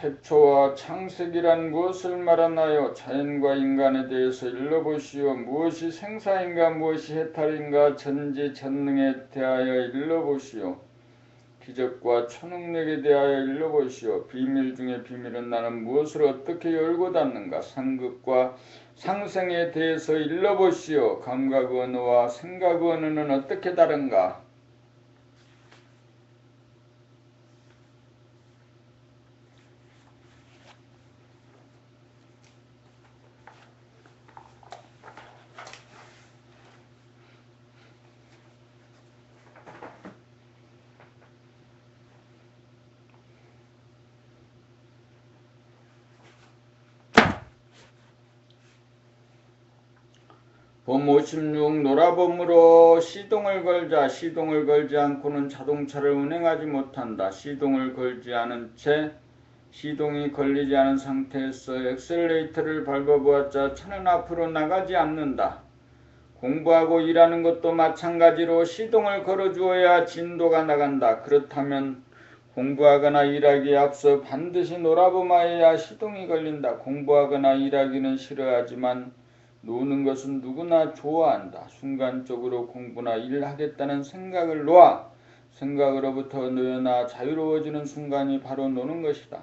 태초와 창세기란 무엇을 말하나요? 자연과 인간에 대해서 일러보시오. 무엇이 생사인가 무엇이 해탈인가 전지전능에 대하여 일러보시오. 기적과 초능력에 대하여 일러보시오. 비밀 중에 비밀은 나는 무엇을 어떻게 열고 닫는가? 상급과 상생에 대해서 일러보시오. 감각 언어와 생각 언어는 어떻게 다른가? 봄 56 놀아봄으로 시동을 걸자. 시동을 걸지 않고는 자동차를 운행하지 못한다. 시동을 걸지 않은 채 시동이 걸리지 않은 상태에서 엑셀레이터를 밟아보았자 차는 앞으로 나가지 않는다. 공부하고 일하는 것도 마찬가지로 시동을 걸어주어야 진도가 나간다. 그렇다면 공부하거나 일하기에 앞서 반드시 놀아보아야 시동이 걸린다. 공부하거나 일하기는 싫어하지만 노는 것은 누구나 좋아한다. 순간적으로 공부나 일을 하겠다는 생각을 놓아 생각으로부터 놓여나 자유로워지는 순간이 바로 노는 것이다.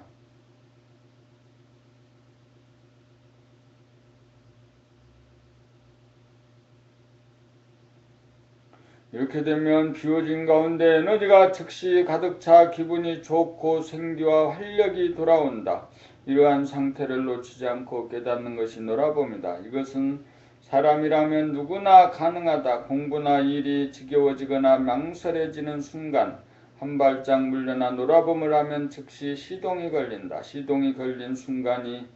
이렇게 되면 비워진 가운데 에너지가 즉시 가득 차 기분이 좋고 생기와 활력이 돌아온다. 이러한 상태를 놓치지 않고 깨닫는 것이 놀아봄이다. 이것은 사람이라면 누구나 가능하다. 공부나 일이 지겨워지거나 망설여지는 순간 한 발짝 물러나 놀아봄을 하면 즉시 시동이 걸린다. 시동이 걸린 순간이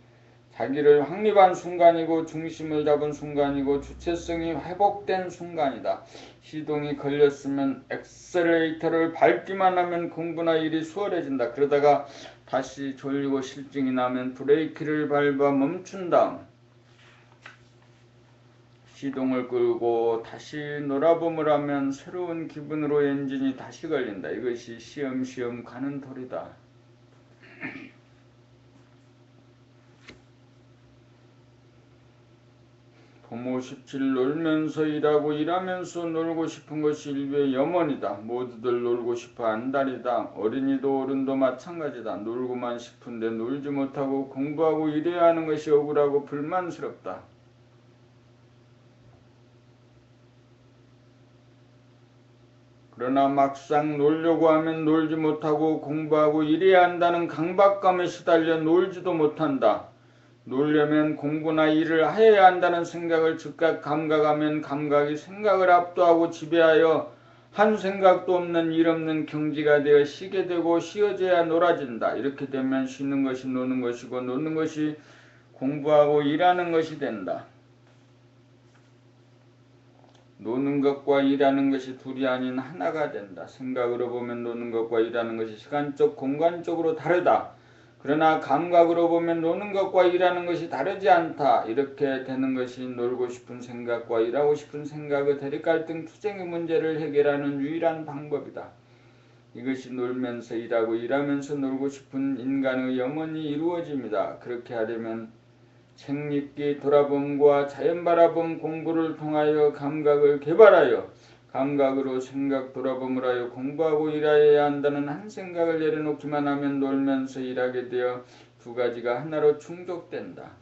자기를 확립한 순간이고 중심을 잡은 순간이고 주체성이 회복된 순간이다. 시동이 걸렸으면 엑셀레이터를 밟기만 하면 공부나 일이 수월해진다. 그러다가 다시 졸리고 실증이 나면 브레이크를 밟아 멈춘 다음 시동을 끄고 다시 놀아봄을 하면 새로운 기분으로 엔진이 다시 걸린다. 이것이 시험시험 가는 돌이다. 부모 17 놀면서 일하고 일하면서 놀고 싶은 것이 인류의 염원이다. 모두들 놀고 싶어 한다리다. 어린이도 어른도 마찬가지다. 놀고만 싶은데 놀지 못하고 공부하고 일해야 하는 것이 억울하고 불만스럽다. 그러나 막상 놀려고 하면 놀지 못하고 공부하고 일해야 한다는 강박감에 시달려 놀지도 못한다. 놀려면 공부나 일을 해야 한다는 생각을 즉각 감각하면 감각이 생각을 압도하고 지배하여 한 생각도 없는 일 없는 경지가 되어 쉬게 되고 쉬어져야 놀아진다. 이렇게 되면 쉬는 것이 노는 것이고 노는 것이 공부하고 일하는 것이 된다. 노는 것과 일하는 것이 둘이 아닌 하나가 된다. 생각으로 보면 노는 것과 일하는 것이 시간적, 공간적으로 다르다. 그러나 감각으로 보면 노는 것과 일하는 것이 다르지 않다. 이렇게 되는 것이 놀고 싶은 생각과 일하고 싶은 생각의 대립갈등 투쟁의 문제를 해결하는 유일한 방법이다. 이것이 놀면서 일하고 일하면서 놀고 싶은 인간의 염원이 이루어집니다. 그렇게 하려면 책 읽기, 돌아봄과 자연 바라봄 공부를 통하여 감각을 개발하여 감각으로 생각 돌아봄을 하여 공부하고 일해야 한다는 한 생각을 내려놓기만 하면 놀면서 일하게 되어 두 가지가 하나로 충족된다.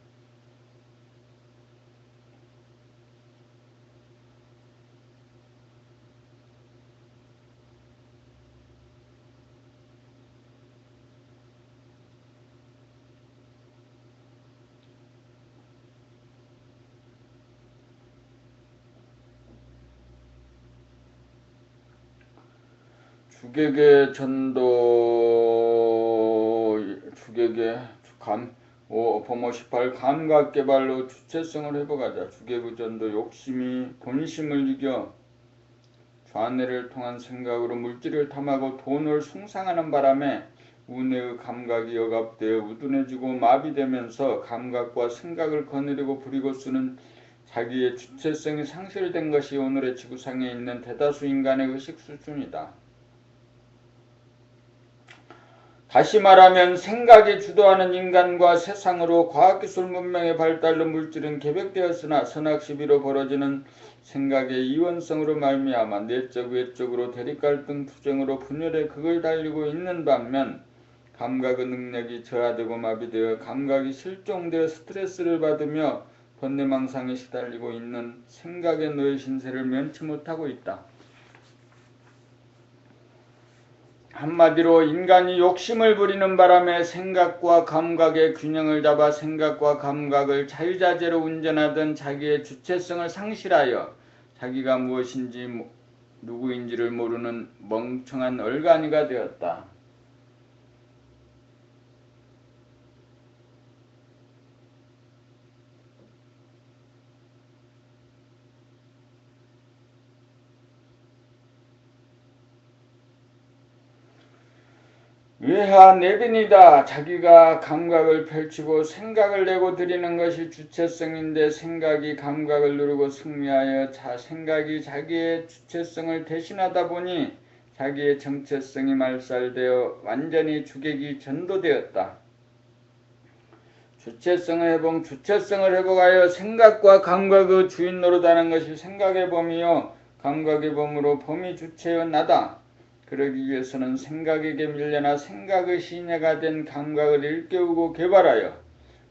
주객의 전도, 주객의 범호 18 감각개발로 주체성을 회복하자. 주객의 전도 욕심이 본심을 이겨 좌뇌를 통한 생각으로 물질을 탐하고 돈을 숭상하는 바람에 우뇌의 감각이 억압되어 우둔해지고 마비되면서 감각과 생각을 거느리고 부리고 쓰는 자기의 주체성이 상실된 것이 오늘의 지구상에 있는 대다수 인간의 의식 수준이다. 다시 말하면 생각이 주도하는 인간과 세상으로 과학기술 문명의 발달로 물질은 개벽되었으나 선악시비로 벌어지는 생각의 이원성으로 말미암아 내적 외적으로 대립갈등 투쟁으로 분열의 극을 달리고 있는 반면 감각의 능력이 저하되고 마비되어 감각이 실종되어 스트레스를 받으며 번뇌망상에 시달리고 있는 생각의 노예 신세를 면치 못하고 있다. 한마디로 인간이 욕심을 부리는 바람에 생각과 감각의 균형을 잡아 생각과 감각을 자유자재로 운전하던 자기의 주체성을 상실하여 자기가 무엇인지 누구인지를 모르는 멍청한 얼간이가 되었다. 외하 내빈이다. 자기가 감각을 펼치고 생각을 내고 드리는 것이 주체성인데 생각이 감각을 누르고 승리하여 생각이 자기의 주체성을 대신하다 보니 자기의 정체성이 말살되어 완전히 주객이 전도되었다. 주체성을 회복하여 생각과 감각의 주인 노릇하는 것이 생각의 범이요 감각의 범으로 범이 주체여 나다. 그러기 위해서는 생각에게 밀려나 생각의 시녀가 된 감각을 일깨우고 개발하여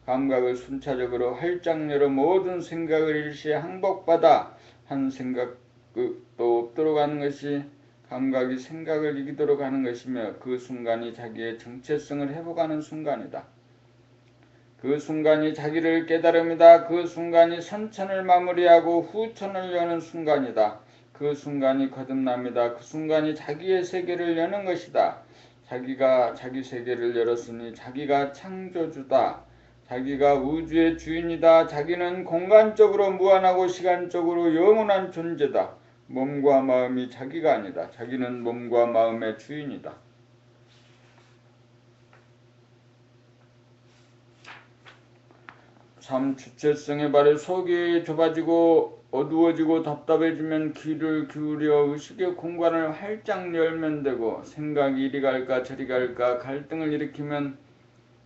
감각을 순차적으로 활짝 열어 모든 생각을 일시에 항복받아 한 생각도 없도록 하는 것이 감각이 생각을 이기도록 하는 것이며 그 순간이 자기의 정체성을 회복하는 순간이다. 그 순간이 자기를 깨달음이다. 그 순간이 선천을 마무리하고 후천을 여는 순간이다. 그 순간이 거듭납니다. 그 순간이 자기의 세계를 여는 것이다. 자기가 자기 세계를 열었으니 자기가 창조주다. 자기가 우주의 주인이다. 자기는 공간적으로 무한하고 시간적으로 영원한 존재다. 몸과 마음이 자기가 아니다. 자기는 몸과 마음의 주인이다. 참 주체성에 발해 속이 좁아지고 어두워지고 답답해지면 귀를 기울여 의식의 공간을 활짝 열면 되고 생각이 이리 갈까 저리 갈까 갈등을 일으키면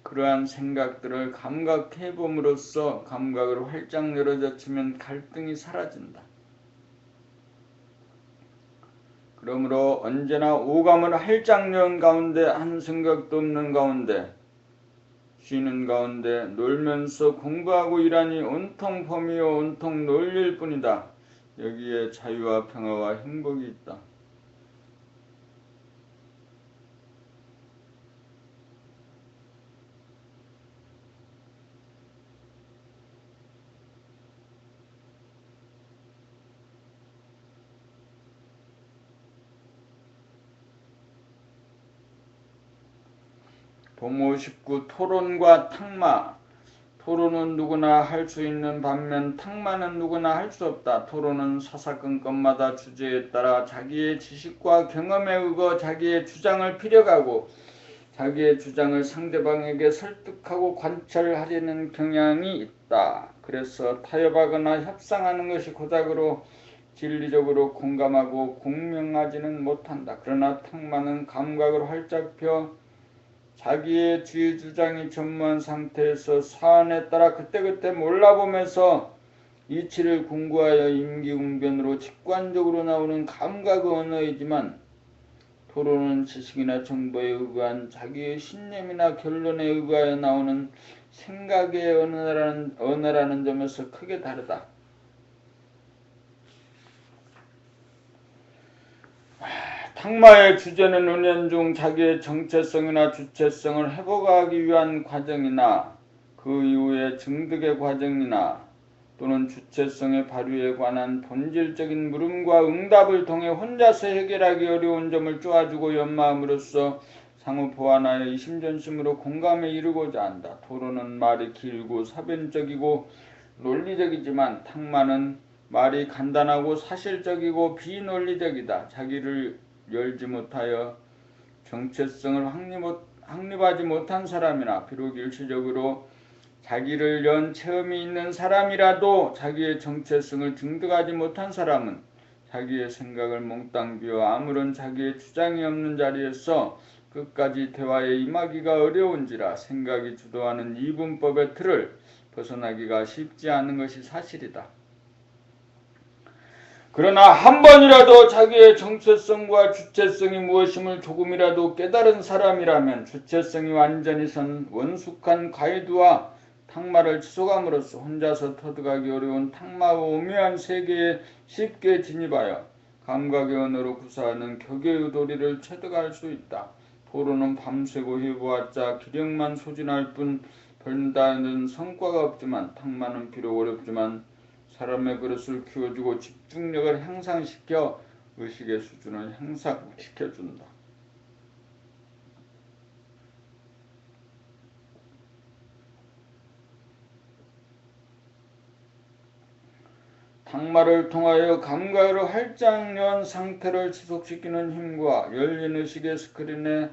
그러한 생각들을 감각해봄으로써 감각을 활짝 열어젖히면 갈등이 사라진다. 그러므로 언제나 오감을 활짝 연 가운데 한 생각도 없는 가운데 쉬는 가운데 놀면서 공부하고 일하니 온통 범이요 온통 놀릴 뿐이다. 여기에 자유와 평화와 행복이 있다. 도모 19 토론과 탁마. 토론은 누구나 할 수 있는 반면 탁마는 누구나 할 수 없다. 토론은 사사건건마다 주제에 따라 자기의 지식과 경험에 의거 자기의 주장을 피력하고 자기의 주장을 상대방에게 설득하고 관철하려는 경향이 있다. 그래서 타협하거나 협상하는 것이 고작으로 진리적으로 공감하고 공명하지는 못한다. 그러나 탁마는 감각을 활짝 펴 자기의 주의 주장이 전무한 상태에서 사안에 따라 그때그때 몰라보면서 이치를 궁구하여 임기응변으로 직관적으로 나오는 감각의 언어이지만 토론은 지식이나 정보에 의거한 자기의 신념이나 결론에 의거하여 나오는 생각의 언어라는 점에서 크게 다르다. 탁마의 주제는 은연중 자기의 정체성이나 주체성을 회복하기 위한 과정이나 그 이후의 증득의 과정이나 또는 주체성의 발휘에 관한 본질적인 물음과 응답을 통해 혼자서 해결하기 어려운 점을 쪼아주고 연마함으로써 상호 보완하여 이심전심으로 공감에 이르고자 한다. 토론은 말이 길고 사변적이고 논리적이지만 탁마는 말이 간단하고 사실적이고 비논리적이다. 자기를 열지 못하여 정체성을 확립하지 못한 사람이나 비록 일시적으로 자기를 연 체험이 있는 사람이라도 자기의 정체성을 증득하지 못한 사람은 자기의 생각을 몽땅 비워 아무런 자기의 주장이 없는 자리에서 끝까지 대화에 임하기가 어려운지라 생각이 주도하는 이분법의 틀을 벗어나기가 쉽지 않은 것이 사실이다. 그러나 한 번이라도 자기의 정체성과 주체성이 무엇임을 조금이라도 깨달은 사람이라면 주체성이 완전히 선 원숙한 가이드와 탁마를 지속함으로써 혼자서 터득하기 어려운 탁마의 오묘한 세계에 쉽게 진입하여 감각의 언어로 구사하는 격의 도리를 체득할 수 있다. 토론은 밤새고 해보았자 기력만 소진할 뿐 별다른 성과가 없지만 탁마는 비록 어렵지만 사람의 그릇을 키워주고 집중력을 향상시켜 의식의 수준을 향상시켜준다. 탁마를 통하여 감각으로 활짝 연 상태를 지속시키는 힘과 열린 의식의 스크린에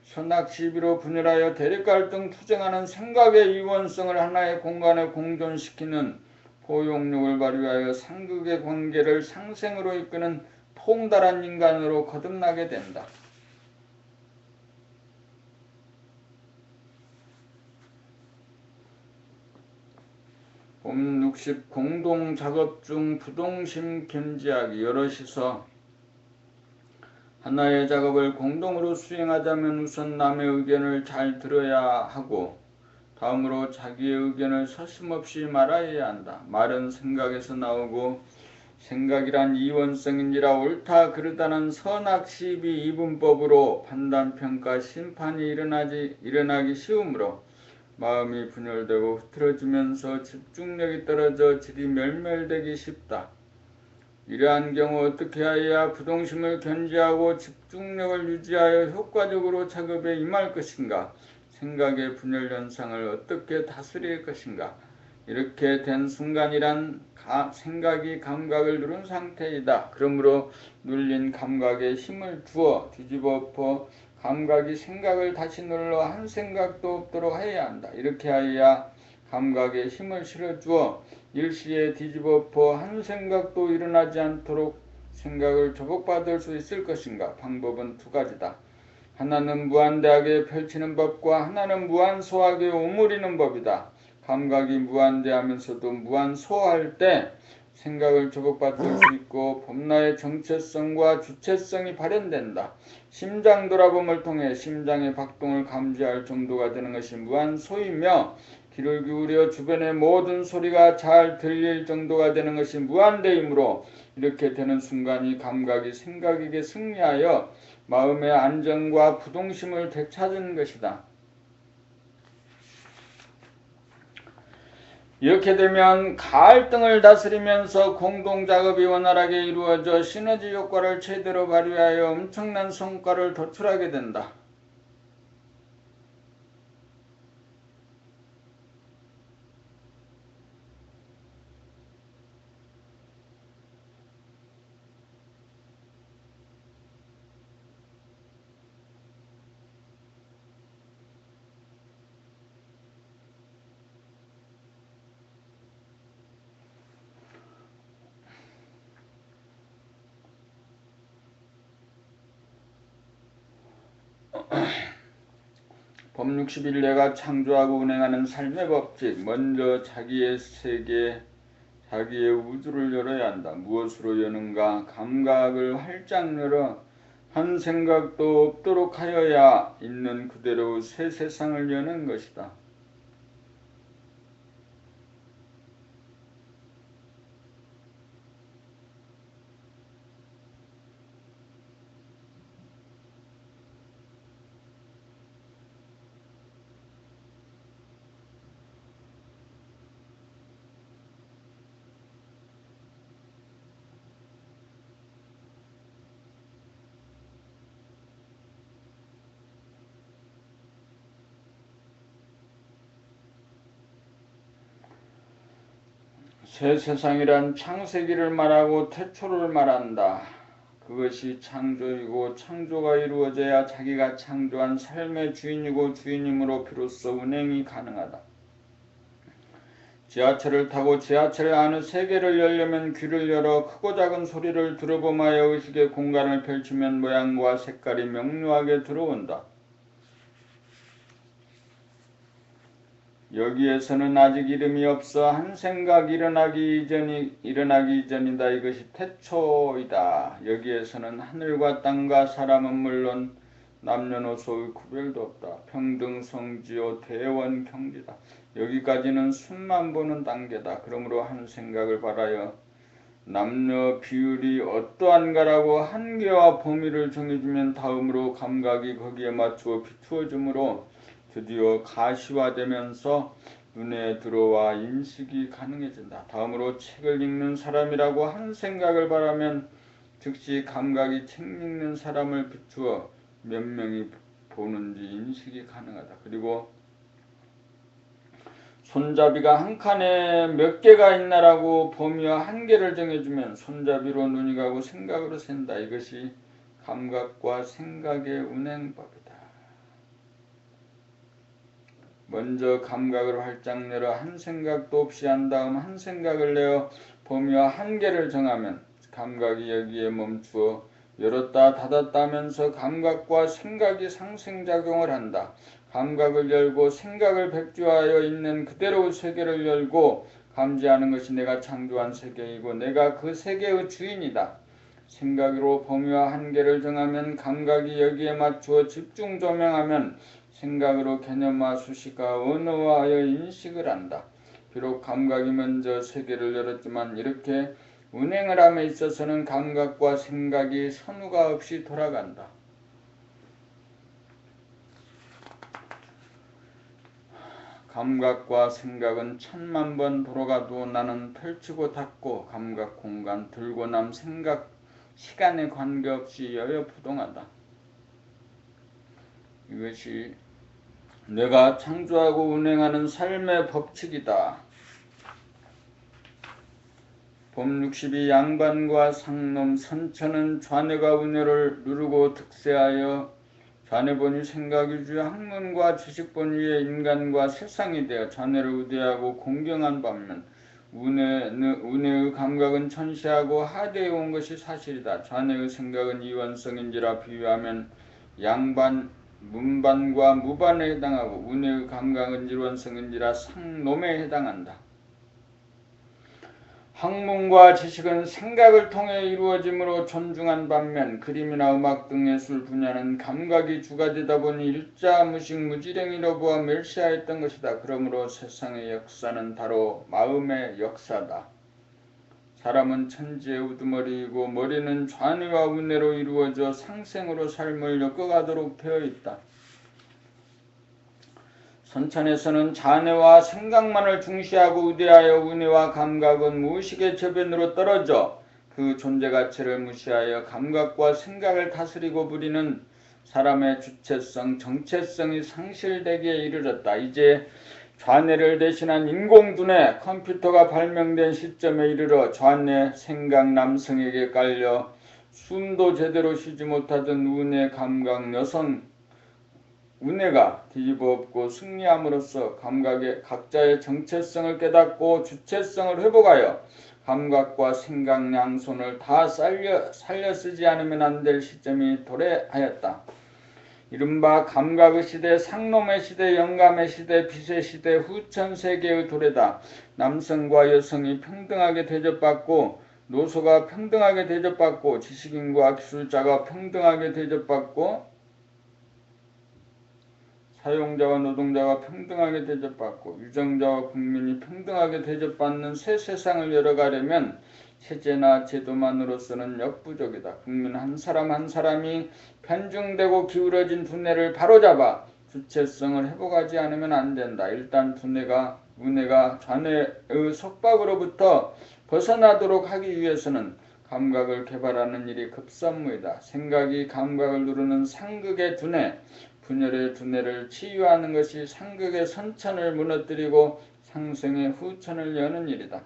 선악시비로 분열하여 대립갈등 투쟁하는 생각의 이원성을 하나의 공간에 공존시키는 포용력을 발휘하여 상극의 관계를 상생으로 이끄는 통달한 인간으로 거듭나게 된다. 봄 60 공동작업 중 부동심 견지하기. 여럿이서 하나의 작업을 공동으로 수행하자면 우선 남의 의견을 잘 들어야 하고 다음으로 자기의 의견을 서슴없이 말아야 한다. 말은 생각에서 나오고 생각이란 이원성인지라 옳다 그르다는 선악시비 이분법으로 판단평가 심판이 일어나기 쉬우므로 마음이 분열되고 흐트러지면서 집중력이 떨어져 질이 멸멸되기 쉽다. 이러한 경우 어떻게 해야 부동심을 견지하고 집중력을 유지하여 효과적으로 작업에 임할 것인가? 생각의 분열 현상을 어떻게 다스릴 것인가? 이렇게 된 순간이란 생각이 감각을 누른 상태이다. 그러므로 눌린 감각에 힘을 주어 뒤집어 엎어 감각이 생각을 다시 눌러 한 생각도 없도록 해야 한다. 이렇게 하여야 감각에 힘을 실어주어 일시에 뒤집어 엎어 한 생각도 일어나지 않도록 생각을 조복받을 수 있을 것인가? 방법은 두 가지다. 하나는 무한대하게 펼치는 법과 하나는 무한소하게 오므리는 법이다. 감각이 무한대하면서도 무한소할 때 생각을 조급받을 수 있고 법나의 정체성과 주체성이 발현된다. 심장 돌아봄을 통해 심장의 박동을 감지할 정도가 되는 것이 무한소이며 귀를 기울여 주변의 모든 소리가 잘 들릴 정도가 되는 것이 무한대이므로 이렇게 되는 순간이 감각이 생각에게 승리하여 마음의 안정과 부동심을 되찾은 것이다. 이렇게 되면 갈등을 다스리면서 공동작업이 원활하게 이루어져 시너지 효과를 최대로 발휘하여 엄청난 성과를 도출하게 된다. 법 60일 내가 창조하고 운행하는 삶의 법칙. 먼저 자기의 세계, 자기의 우주를 열어야 한다. 무엇으로 여는가? 감각을 활짝 열어 한 생각도 없도록 하여야 있는 그대로 새 세상을 여는 것이다. 새 세상이란 창세기를 말하고 태초를 말한다. 그것이 창조이고 창조가 이루어져야 자기가 창조한 삶의 주인이고 주인임으로 비로소 운행이 가능하다. 지하철을 타고 지하철 안의 세계를 열려면 귀를 열어 크고 작은 소리를 들어보마여 의식의 공간을 펼치면 모양과 색깔이 명료하게 들어온다. 여기에서는 아직 이름이 없어 한 생각 일어나기 이전이다. 이것이 태초이다. 여기에서는 하늘과 땅과 사람은 물론 남녀노소의 구별도 없다. 평등 성지요 대원 경지다. 여기까지는 숨만 보는 단계다. 그러므로 한 생각을 바라여 남녀 비율이 어떠한가라고 한계와 범위를 정해주면 다음으로 감각이 거기에 맞추어 비추어주므로 드디어 가시화되면서 눈에 들어와 인식이 가능해진다. 다음으로 책을 읽는 사람이라고 한 생각을 바라면 즉시 감각이 책 읽는 사람을 비추어 몇 명이 보는지 인식이 가능하다. 그리고 손잡이가 한 칸에 몇 개가 있나라고 범위와 한계를 정해주면 손잡이로 눈이 가고 생각으로 샌다. 이것이 감각과 생각의 운행법이다. 먼저 감각을 활짝 열어 한 생각도 없이 한 다음 한 생각을 내어 범위와 한계를 정하면 감각이 여기에 멈추어 열었다 닫았다 하면서 감각과 생각이 상생작용을 한다. 감각을 열고 생각을 백주하여 있는 그대로의 세계를 열고 감지하는 것이 내가 창조한 세계이고 내가 그 세계의 주인이다. 생각으로 범위와 한계를 정하면 감각이 여기에 맞추어 집중 조명하면 생각으로 개념화 수식화 언어화하여 인식을 한다. 비록 감각이 먼저 세계를 열었지만 이렇게 운행을 함에 있어서는 감각과 생각이 선후가 없이 돌아간다. 감각과 생각은 1000만 번 돌아가도 나는 펼치고 닫고 감각 공간 들고 남 생각 시간에 관계없이 여여부동하다. 이것이 내가 창조하고 운행하는 삶의 법칙이다. 법 62 양반과 상놈 선천은 좌뇌가 운해를 누르고 득세하여 좌뇌본이 생각위주의 학문과 지식본 위에 인간과 세상이 되어 좌뇌를 우대하고 공경한 반면 운해의 감각은 천시하고 하대해 온 것이 사실이다. 좌뇌의 생각은 이원성인지라 비유하면 양반, 문반과 무반에 해당하고 운의 감각은 일원성인지라 상놈에 해당한다. 학문과 지식은 생각을 통해 이루어지므로 존중한 반면 그림이나 음악 등 예술 분야는 감각이 주가 되다 보니 일자, 무식, 무지랭이로 보아 멸시하였던 것이다. 그러므로 세상의 역사는 바로 마음의 역사다. 사람은 천지의 우두머리이고 머리는 좌뇌와 우뇌로 이루어져 상생으로 삶을 엮어가도록 되어 있다. 선천에서는 좌뇌와 생각만을 중시하고 우대하여 우뇌와 감각은 무의식의 저변으로 떨어져 그 존재 가치를 무시하여 감각과 생각을 다스리고 부리는 사람의 주체성, 정체성이 상실되기에 이르렀다. 이제 좌뇌를 대신한 인공두뇌 컴퓨터가 발명된 시점에 이르러 좌뇌 생각 남성에게 깔려 숨도 제대로 쉬지 못하던 우뇌 감각 여성 우뇌가 뒤집어 엎고 승리함으로써 감각의 각자의 정체성을 깨닫고 주체성을 회복하여 감각과 생각 양손을 다 살려 쓰지 않으면 안 될 시점이 도래하였다. 이른바 감각의 시대, 상놈의 시대, 영감의 시대, 빛의 시대, 후천 세계의 도래다. 남성과 여성이 평등하게 대접받고 노소가 평등하게 대접받고 지식인과 기술자가 평등하게 대접받고 사용자와 노동자가 평등하게 대접받고 유정자와 국민이 평등하게 대접받는 새 세상을 열어가려면 체제나 제도만으로서는 역부족이다. 국민 한 사람 한 사람이 편중되고 기울어진 두뇌를 바로잡아 주체성을 회복하지 않으면 안 된다. 일단 우뇌가 좌뇌의 속박으로부터 벗어나도록 하기 위해서는 감각을 개발하는 일이 급선무이다. 생각이 감각을 누르는 상극의 두뇌, 분열의 두뇌를 치유하는 것이 상극의 선천을 무너뜨리고 상생의 후천을 여는 일이다.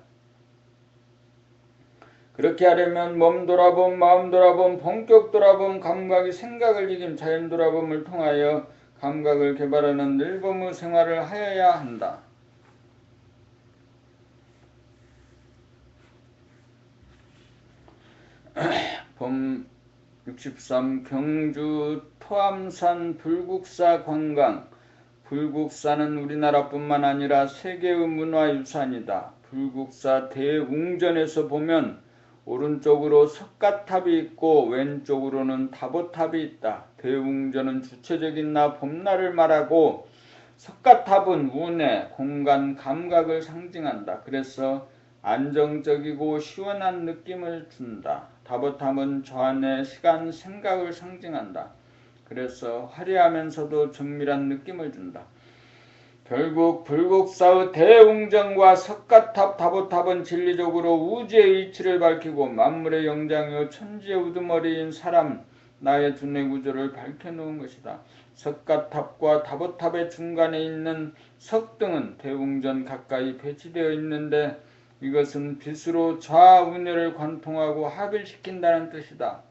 그렇게 하려면 몸 돌아봄, 마음 돌아봄, 본격 돌아봄, 감각이 생각을 이긴 자연 돌아봄을 통하여 감각을 개발하는 늘범의 생활을 하여야 한다. 봄 63 경주 토암산 불국사 관광. 불국사는 우리나라뿐만 아니라 세계의 문화유산이다. 불국사 대웅전에서 보면 오른쪽으로 석가탑이 있고 왼쪽으로는 다보탑이 있다. 대웅전은 주체적인 나 봄날을 말하고 석가탑은 운해, 공간, 감각을 상징한다. 그래서 안정적이고 시원한 느낌을 준다. 다보탑은 좌뇌, 시간, 생각을 상징한다. 그래서 화려하면서도 정밀한 느낌을 준다. 결국 불국사의 대웅전과 석가탑, 다보탑은 진리적으로 우주의 이치를 밝히고 만물의 영장이요 천지의 우두머리인 사람, 나의 두뇌 구조를 밝혀놓은 것이다. 석가탑과 다보탑의 중간에 있는 석등은 대웅전 가까이 배치되어 있는데 이것은 빛으로 좌우뇌를 관통하고 합일시킨다는 뜻이다.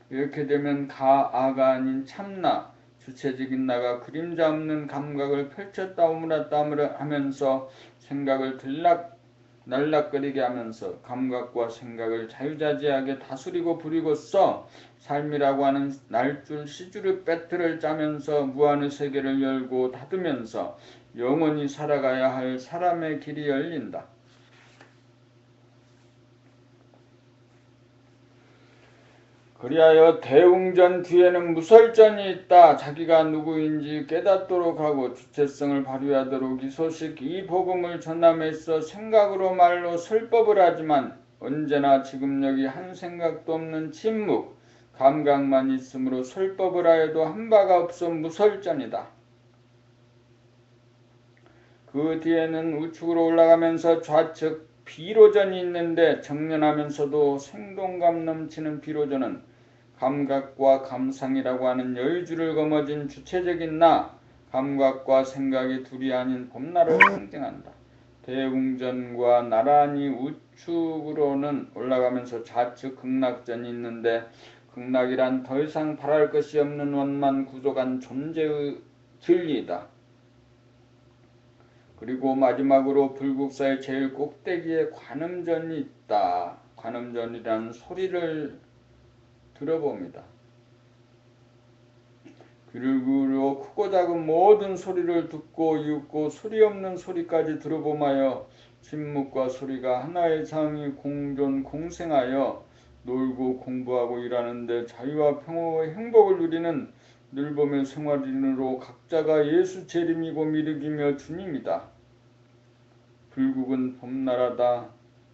이렇게 되면 가아가 아닌 참나, 주체적인 나가 그림자 없는 감각을 펼쳤다 오므랐다 하면서 생각을 날락거리게 하면서 감각과 생각을 자유자재하게 다스리고 부리고써 삶이라고 하는 날줄 시주르 배틀을 짜면서 무한의 세계를 열고 닫으면서 영원히 살아가야 할 사람의 길이 열린다. 그리하여 대웅전 뒤에는 무설전이 있다. 자기가 누구인지 깨닫도록 하고 주체성을 발휘하도록 이 소식, 이 복음을 전함에서 생각으로 말로 설법을 하지만 언제나 지금 여기 한 생각도 없는 침묵, 감각만 있으므로 설법을 하여도 한 바가 없어 무설전이다. 그 뒤에는 우측으로 올라가면서 좌측 비로전이 있는데 정연하면서도 생동감 넘치는 비로전은 감각과 감상이라고 하는 여의주를 거머쥔 주체적인 나, 감각과 생각이 둘이 아닌 봄날을 상징한다. 대웅전과 나란히 우측으로는 올라가면서 좌측 극락전이 있는데 극락이란 더 이상 바랄 것이 없는 원만 구조간 존재의 진리이다. 그리고 마지막으로 불국사의 제일 꼭대기에 관음전이 있다. 관음전이라는 소리를 들어봅니다. 그리고 크고 작은 모든 소리를 듣고 이윽고 소리 없는 소리까지 들어보마여 침묵과 소리가 하나의 장이 공존 공생하여 놀고 공부하고 일하는데 자유와 평화의 행복을 누리는 늘봄의 생활인으로 각자가 예수 재림이고 미륵이며 주님이다. 불국은 봄나라다.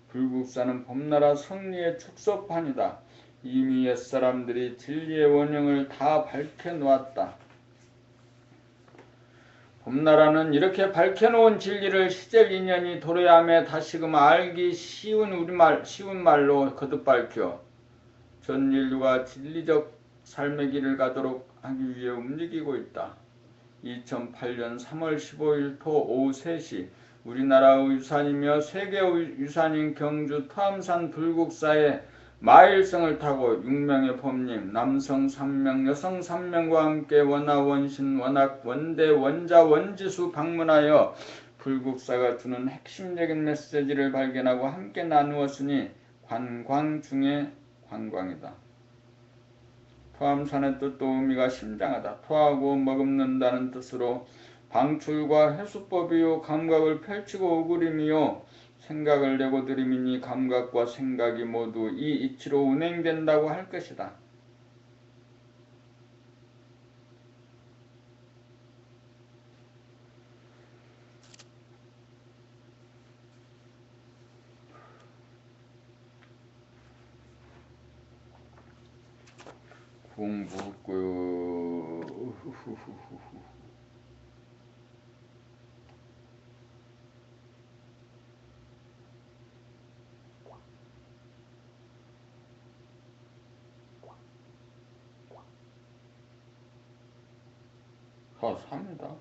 불국사는 봄나라 승리의 축소판이다. 이미 옛사람들이 진리의 원형을 다 밝혀놓았다. 봄나라는 이렇게 밝혀놓은 진리를 시절 인연이 도래야 하며 다시금 알기 쉬운 말로 거듭 밝혀 전 인류가 진리적 삶의 길을 가도록 하기 위해 움직이고 있다. 2008년 3월 15일 토 오후 3시 우리나라의 유산이며 세계의 유산인 경주 토암산 불국사에 마일성을 타고 6명의 법님, 남성 3명, 여성 3명과 함께 원하, 원신, 원학, 원대, 원자, 원지수 방문하여 불국사가 주는 핵심적인 메시지를 발견하고 함께 나누었으니 관광 중의 관광이다. 토암산의 뜻도 의미가 심장하다. 토하고 머금는다는 뜻으로 방출과 해수법이요 감각을 펼치고 오그림이요 생각을 내고 들이미니 감각과 생각이 모두 이 이치로 운행된다고 할 것이다. 공부고요. 삽니다.